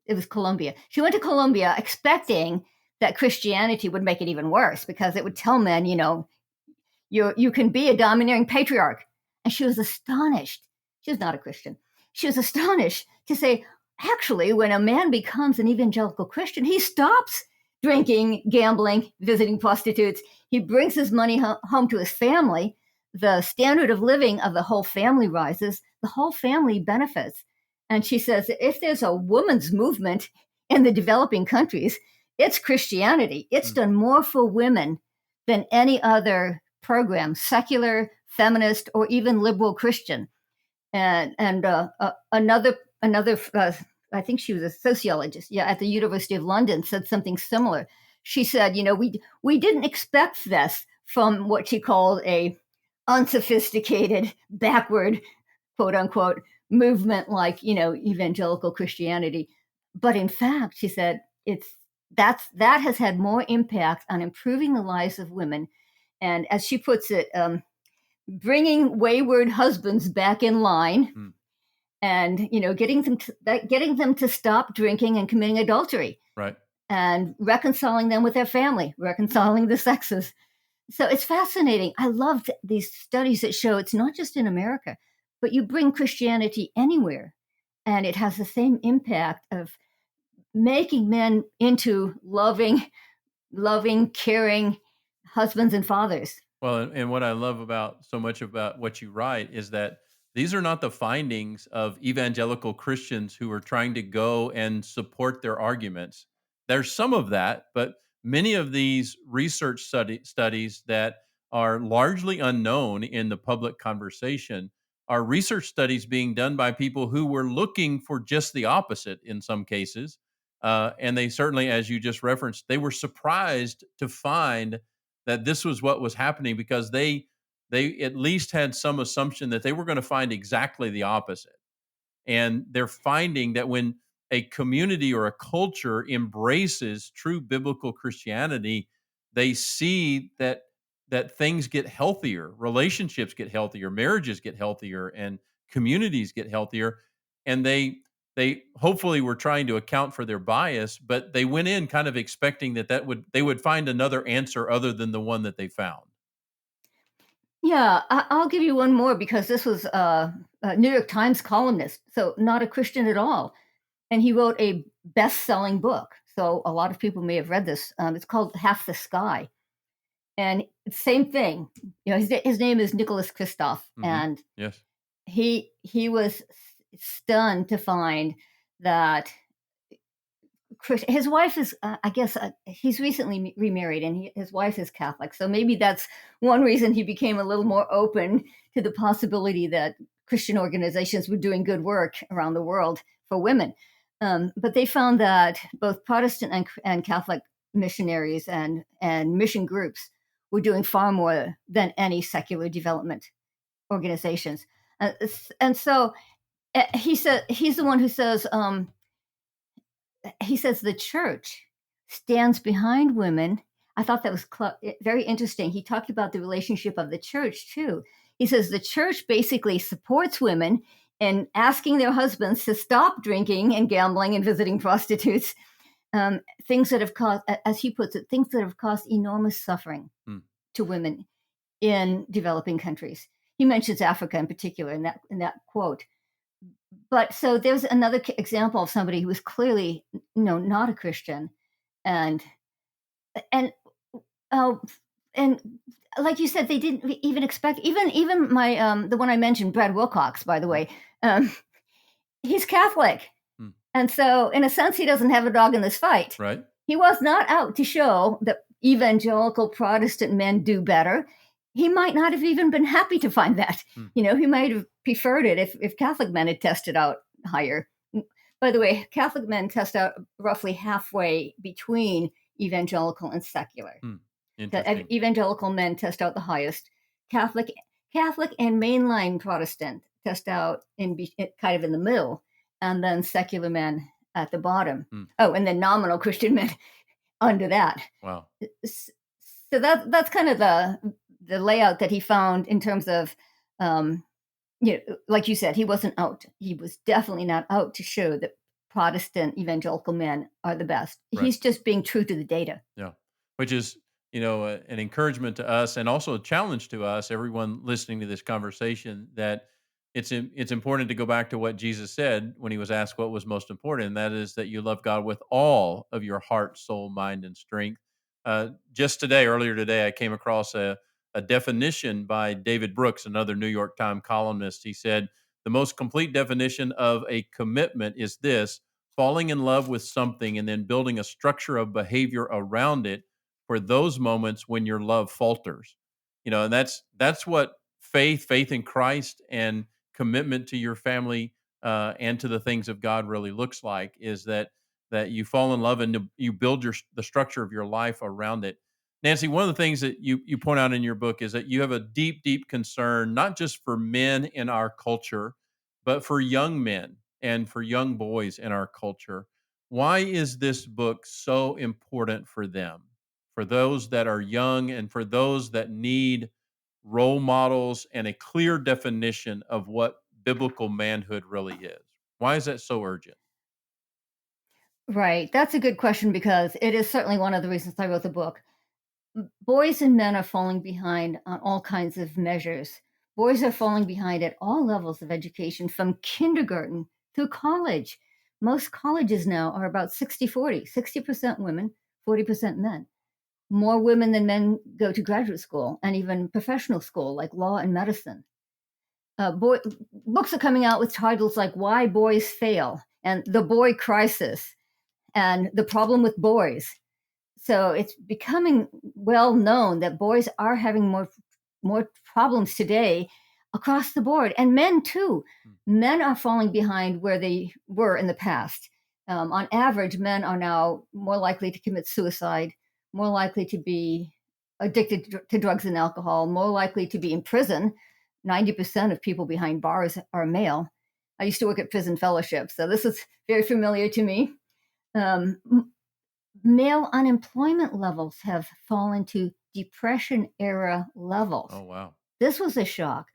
it was Colombia. She went to Colombia expecting that Christianity would make it even worse because it would tell men, you can be a domineering patriarch. And she was astonished. She was not a Christian. She was astonished to say, actually, when a man becomes an evangelical Christian, he stops drinking, gambling, visiting prostitutes. He brings his money home to his family. The standard of living of the whole family rises. The whole family benefits. And she says, if there's a woman's movement in the developing countries, it's Christianity. It's done more for women than any other program, secular, feminist, or even liberal Christian. And another I think she was a sociologist, at the University of London, said something similar. She said, we didn't expect this from what she called a unsophisticated, backward, quote unquote, movement like, evangelical Christianity. But in fact, she said, that has had more impact on improving the lives of women. And as she puts it, bringing wayward husbands back in line, and getting them to stop drinking and committing adultery, Right. and reconciling them with their family, reconciling the sexes. So it's fascinating. I loved these studies that show it's not just in America, but you bring Christianity anywhere, and it has the same impact of making men into loving, caring husbands and fathers. Well, and what I love about so much about what you write is that these are not the findings of evangelical Christians who are trying to go and support their arguments. There's some of that, but many of these research studies that are largely unknown in the public conversation are research studies being done by people who were looking for just the opposite in some cases. And they certainly, as you just referenced, they were surprised to find that this was what was happening because they at least had some assumption that they were going to find exactly the opposite. And they're finding that when a community or a culture embraces true biblical Christianity, they see that things get healthier, relationships get healthier, marriages get healthier, and communities get healthier. And they hopefully were trying to account for their bias, but they went in kind of expecting they would find another answer other than the one that they found. Yeah, I'll give you one more because this was a New York Times columnist, so not a Christian at all. And he wrote a best-selling book. So a lot of people may have read this. It's called Half the Sky. And same thing. His name is Nicholas Kristof, and Yes. he was stunned to find that his wife is, I guess, he's recently remarried, and his wife is Catholic. So maybe that's one reason he became a little more open to the possibility that Christian organizations were doing good work around the world for women. But they found that both Protestant and Catholic missionaries and mission groups were doing far more than any secular development organizations. And so he said he's the one who says. He says the church stands behind women. I thought that was very interesting. He talked about the relationship of the church too. He says the church basically supports women in asking their husbands to stop drinking and gambling and visiting prostitutes, things that have caused, as he puts it, things that have caused enormous suffering to women in developing countries. He mentions Africa in particular in that quote. But so there's another example of somebody who was clearly, not a Christian, and and uh, and like you said, they didn't even expect. Even my the one I mentioned, Brad Wilcox, by the way, um, he's Catholic, and so in a sense, he doesn't have a dog in this fight. Right. He was not out to show that evangelical Protestant men do better. He might not have even been happy to find that. He might have preferred it if Catholic men had tested out higher. By the way, Catholic men test out roughly halfway between evangelical and secular. Interesting. The evangelical men test out the highest. Catholic and mainline Protestant test out kind of in the middle, and then secular men at the bottom. Hmm. Oh, and then nominal Christian men under that. Wow. So that's kind of the layout that he found in terms of, like you said, he wasn't out. He was definitely not out to show that Protestant evangelical men are the best. Right. He's just being true to the data. Yeah. Which is, an encouragement to us and also a challenge to us, everyone listening to this conversation, that it's important to go back to what Jesus said when he was asked what was most important, and that is that you love God with all of your heart, soul, mind, and strength. Earlier today, I came across a definition by David Brooks, another New York Times columnist. He said, the most complete definition of a commitment is this: falling in love with something and then building a structure of behavior around it for those moments when your love falters. And that's what faith in Christ and commitment to your family and to the things of God really looks like, is that you fall in love and you build the structure of your life around it. Nancy, one of the things that you point out in your book is that you have a deep concern, not just for men in our culture, but for young men and for young boys in our culture. Why is this book so important for them, for those that are young and for those that need role models and a clear definition of what biblical manhood really is? Why is that so urgent? Right. That's a good question because it is certainly one of the reasons I wrote the book. Boys and men are falling behind on all kinds of measures. Boys are falling behind at all levels of education, from kindergarten through college. Most colleges now are about 60-40, 60% women, 40% men. More women than men go to graduate school and even professional school like law and medicine. Books are coming out with titles like Why Boys Fail and The Boy Crisis and The Problem with Boys. So it's becoming well known that boys are having more problems today across the board, and men too. Men are falling behind where they were in the past. On average, men are now more likely to commit suicide, more likely to be addicted to drugs and alcohol, more likely to be in prison. 90% of people behind bars are male. I used to work at prison fellowship, so this is very familiar to me. Male unemployment levels have fallen to depression era levels. Oh, wow. This was a shock.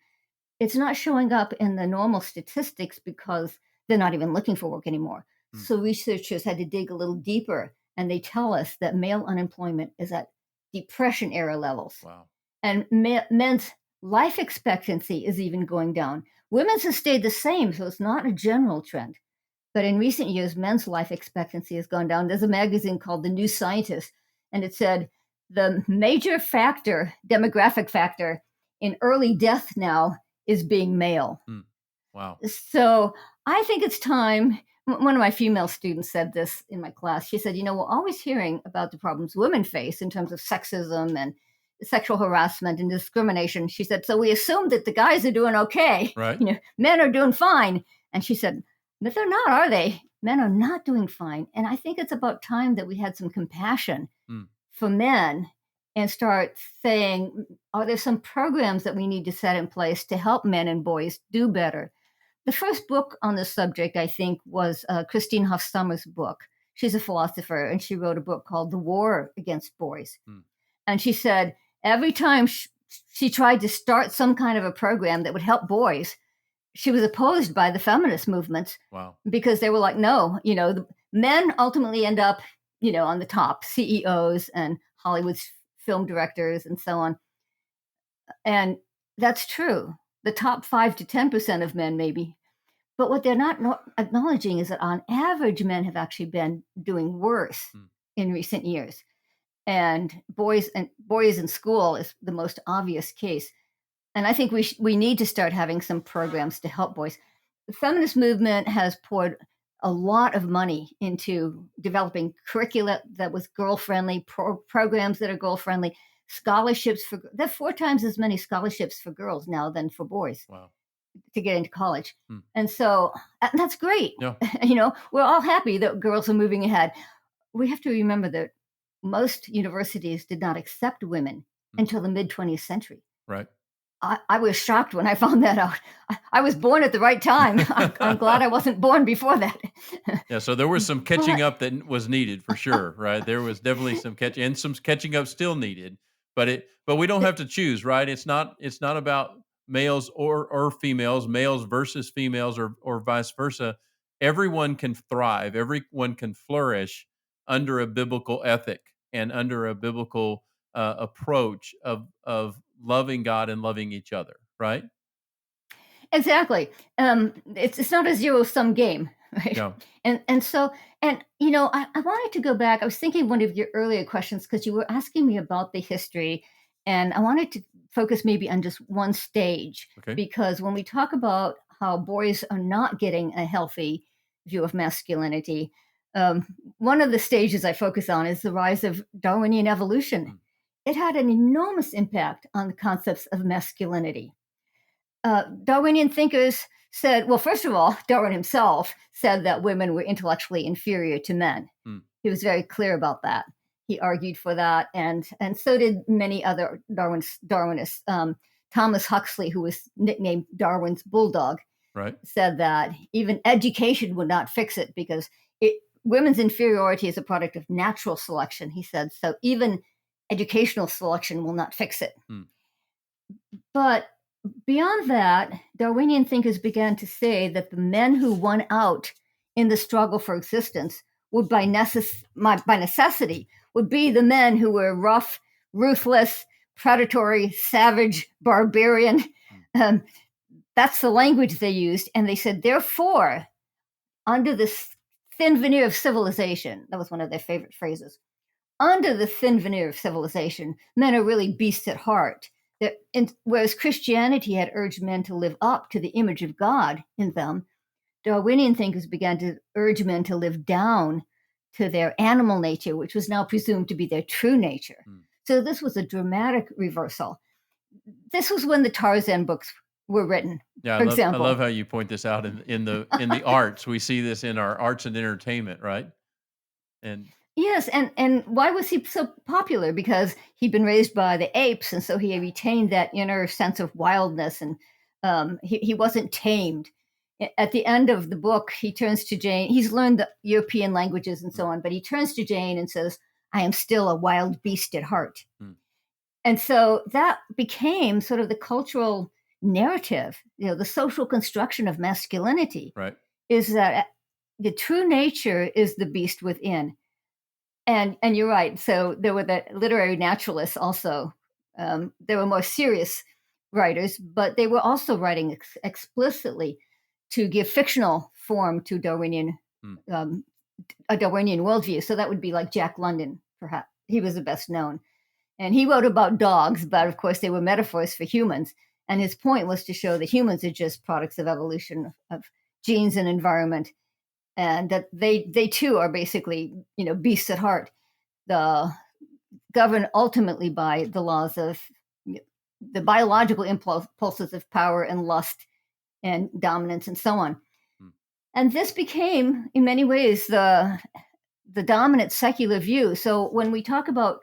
It's not showing up in the normal statistics because they're not even looking for work anymore. So researchers had to dig a little deeper, and they tell us that male unemployment is at depression era levels. Wow. And men's life expectancy is even going down. Women's has stayed the same, so it's not a general trend. But in recent years, men's life expectancy has gone down. There's a magazine called The New Scientist, and it said the major demographic factor in early death now is being male. Wow. So I think it's time. One of my female students said this in my class. She said, we're always hearing about the problems women face in terms of sexism and sexual harassment and discrimination. She said, so we assume that the guys are doing okay. Right. Men are doing fine. And she said, but they're not, are they? Men are not doing fine. And I think it's about time that we had some compassion for men and start saying, are there some programs that we need to set in place to help men and boys do better? The first book on this subject, I think, was Christine Hoff Sommers' book. She's a philosopher, and she wrote a book called The War Against Boys. And she said every time she tried to start some kind of a program that would help boys, she was opposed by the feminist movements. Wow. Because they were like, no, the men ultimately end up, on the top, CEOs and Hollywood's film directors and so on. And that's true. The top 5 to 10% of men, maybe. But what they're not acknowledging is that on average, men have actually been doing worse in recent years. And boys in school is the most obvious case. And I think we need to start having some programs to help boys. The feminist movement has poured a lot of money into developing curricula that was girl-friendly, programs that are girl-friendly, scholarships there are 4 times as many scholarships for girls now than for boys. Wow. To get into college. And so that's great. Yeah. We're all happy that girls are moving ahead. We have to remember that most universities did not accept women until the mid-20th century. Right. I was shocked when I found that out. I was born at the right time. I'm glad I wasn't born before that. Yeah, so there was some catching But up that was needed for sure, right? There was definitely some catching up still needed, but we don't have to choose, right? It's not about males or females, males versus females or vice versa. Everyone can thrive, everyone can flourish under a biblical ethic and under a biblical approach of loving God and loving each other, right? exactly. It's not a zero sum game, right? Yeah. And so I wanted to go back. I was thinking one of your earlier questions because you were asking me about the history, and I wanted to focus maybe on just one stage Okay. because when we talk about how boys are not getting a healthy view of masculinity, um, one of the stages I focus on is the rise of Darwinian evolution. Mm. It had an enormous impact on the concepts of masculinity. Darwinian thinkers said, well, first of all, Darwin himself said that women were intellectually inferior to men. Mm. He was very clear about that. He argued for that, and so did many other Darwinists. Thomas Huxley, who was nicknamed Darwin's bulldog, Right. said that even education would not fix it because women's inferiority is a product of natural selection. He said so. Even educational selection will not fix it. Mm. But beyond that, Darwinian thinkers began to say that the men who won out in the struggle for existence would, by necessity, would be the men who were rough, ruthless, predatory, savage, barbarian. Mm. Um, that's the language they used, and they said, therefore, under this thin veneer of civilization, that was one of their favorite phrases. Under the thin veneer of civilization, men are really beasts at heart. Whereas Christianity had urged men to live up to the image of God in them, Darwinian thinkers began to urge men to live down to their animal nature, which was now presumed to be their true nature. Mm. So this was a dramatic reversal. This was when the Tarzan books were written, Yeah, for I example. love how you point this out in the arts. We see this in our arts and entertainment, right? And Yes, and why was he so popular? Because he'd been raised by the apes, and so he retained that inner sense of wildness, and he wasn't tamed. At the end of the book, he turns to Jane. He's learned the European languages and so mm, on, but he turns to Jane and says, "I am still a wild beast at heart." mm, And so that became sort of the cultural narrative. The social construction of masculinity right, is that the true nature is the beast within. And you're right. So there were the literary naturalists also. They were more serious writers, but they were also writing explicitly to give fictional form to mm, um, a Darwinian worldview. So that would be like Jack London, perhaps. He was the best known. And he wrote about dogs, but of course they were metaphors for humans. And his point was to show that humans are just products of evolution, of genes and environment, and that they too are basically beasts at heart, the governed ultimately by the laws of the biological impulses of power and lust and dominance and so on. mm, And this became in many ways the dominant secular view. So when we talk about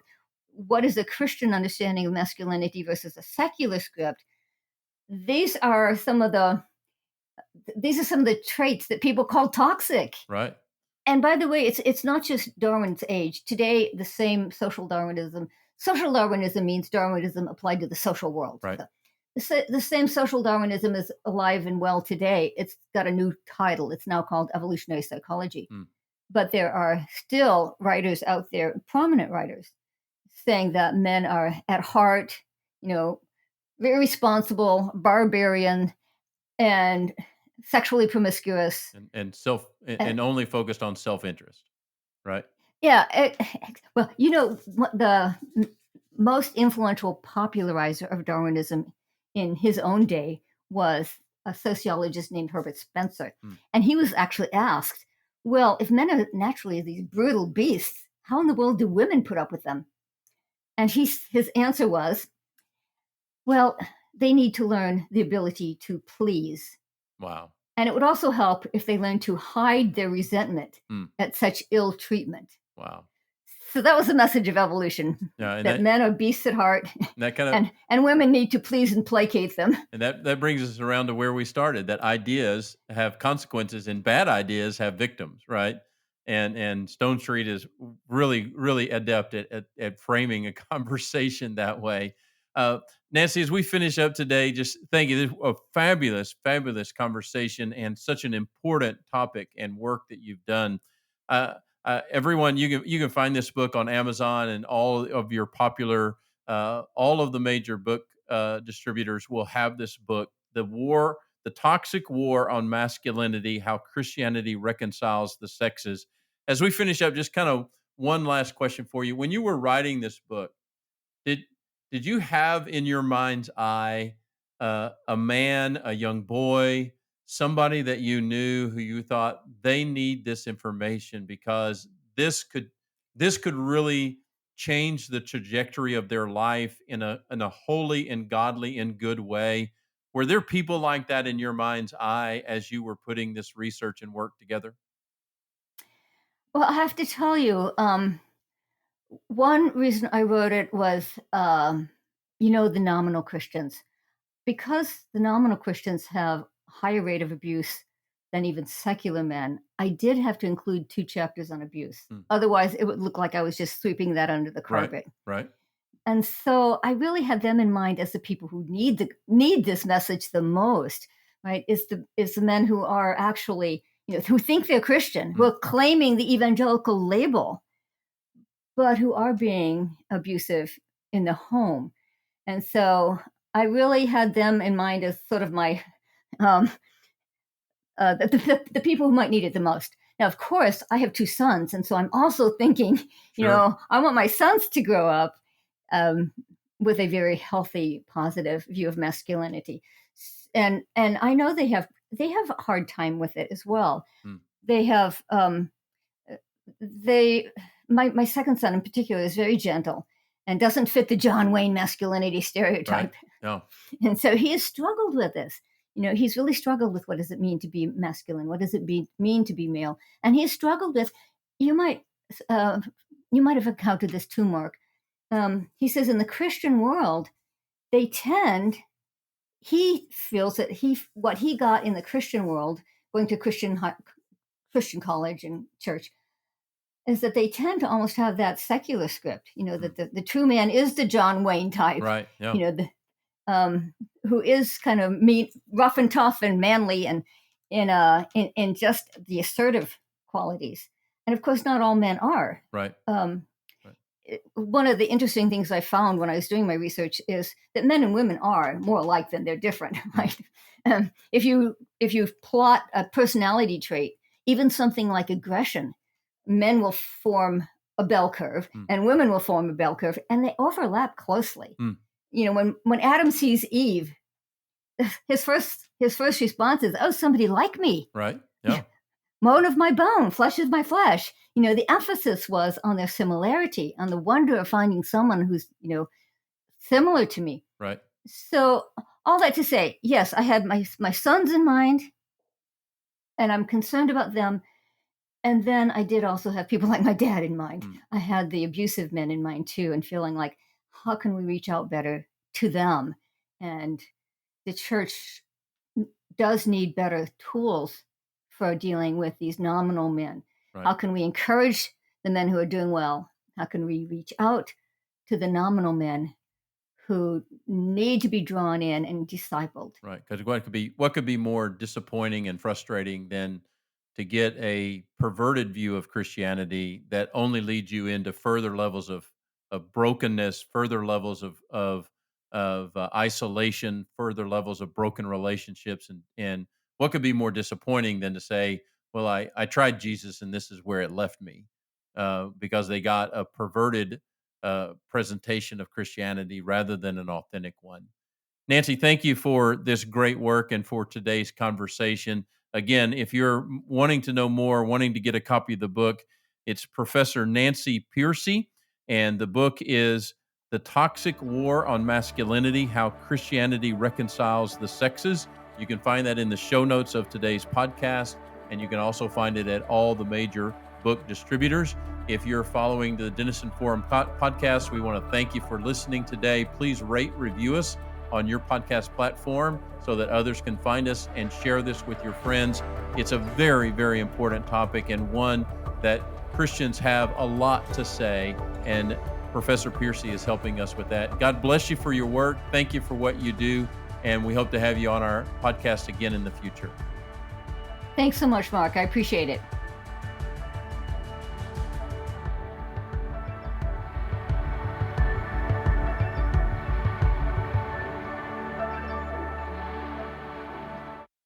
what is a Christian understanding of masculinity versus a secular script, these are some of the traits that people call toxic. right, And by the way, it's not just Darwin's age. Today, the same social Darwinism means Darwinism applied to the social world. right, The same social Darwinism is alive and well today. It's got a new title. It's now called evolutionary psychology. mm, But there are still writers out there, prominent writers, saying that men are at heart, very responsible, barbarian, and sexually promiscuous. and only focused on self interest, right? Yeah, well, what the most influential popularizer of Darwinism in his own day was a sociologist named Herbert Spencer. Mm, And he was actually asked, well, if men are naturally these brutal beasts, how in the world do women put up with them? And his answer was, well, they need to learn the ability to please. wow, And it would also help if they learned to hide their resentment mm, at such ill treatment. wow, So that was the message of evolution, Yeah, and that men are beasts at heart, that kind of and women need to please and placate them. and that brings us around to where we started. That ideas have consequences, and bad ideas have victims, right? And Stone Street is really adept at framing a conversation that way. Uh, Nancy, as we finish up today, just thank you. This is a fabulous conversation, and such an important topic and work that you've done. Everyone, you can find this book on Amazon and all of your popular, all of the major book distributors will have this book, the Toxic War on Masculinity: How Christianity Reconciles the Sexes. As we finish up, just kind of one last question for you. When you were writing this book, did did you have in your mind's eye a man, a young boy, somebody that you knew who you thought they need this information because this could this could really change the trajectory of their life in a holy and godly and good way? Were there people like that in your mind's eye as you were putting this research and work together? Well, I have to tell you, one reason I wrote it was, the nominal Christians. Because the nominal Christians have a higher rate of abuse than even secular men, I did have to include 2 chapters on abuse. Mm. Otherwise, it would look like I was just sweeping that under the Right, carpet. right. And so I really had them in mind as the people who need this message the most, right? Is the men who are actually, who think they're Christian, who Mm. are claiming the evangelical label, but who are being abusive in the home. And so I really had them in mind as sort of my um, the people who might need it the most. Now, of course, I have 2 sons, and so I'm also thinking, Sure. I want my sons to grow up um, with a very healthy, positive view of masculinity, and I know they have a hard time with it as well. Mm. They have uh, they my second son in particular is very gentle and doesn't fit the John Wayne masculinity Right. stereotype. Yeah. And so he has struggled with this. He's really struggled with what does it mean to be masculine? What does it mean to be male? And he's struggled with, you might, uh, you might have encountered this too, Mark. He says in the Christian world, they tend, he feels that what he got in the Christian world, going to Christian college and church, is that they tend to almost have that secular script, Mm. that the true man is the John Wayne type, Right. Yeah. you know, the, who is kind of mean, rough and tough and manly, and in just the assertive qualities. And of course, not all men are. Right. Um, Right. One of the interesting things I found when I was doing my research is that men and women are more alike than they're different. Mm. Right? If you plot a personality trait, even something like aggression, men will form a bell curve Mm. and women will form a bell curve, and they overlap closely. Mm. When Adam sees Eve, his first response is, "Oh, somebody like me, Right. Yeah. bone of my bone, flesh of my flesh." The emphasis was on their similarity, on the wonder of finding someone who's similar to me. Right. So all that to say, yes, I had my sons in mind, and I'm concerned about them. And then I did also have people like my dad in mind. Mm. I had the abusive men in mind too, and feeling like, how can we reach out better to them? And the church does need better tools for dealing with these nominal men. Right. How can we encourage the men who are doing well? How can we reach out to the nominal men who need to be drawn in and discipled? Right. Because what could be more disappointing and frustrating than to get a perverted view of Christianity that only leads you into further levels of brokenness, further levels of isolation, further levels of broken relationships, and what could be more disappointing than to say, well, I tried Jesus and this is where it left me, because they got a perverted presentation of Christianity rather than an authentic one. Nancy, thank you for this great work and for today's conversation. Again, if you're wanting to know more, wanting to get a copy of the book, it's Professor Nancy Pearcey, and the book is The Toxic War on Masculinity: How Christianity Reconciles the Sexes. You can find that in the show notes of today's podcast, and you can also find it at all the major book distributors. If you're following the Denison Forum podcast, we want to thank you for listening today. Please rate, review us on your podcast platform so that others can find us, and share this with your friends. It's a very, very important topic, and one that Christians have a lot to say, and Professor Pearcey is helping us with that. God bless you for your work. Thank you for what you do, and we hope to have you on our podcast again in the future. Thanks so much, Mark. I appreciate it.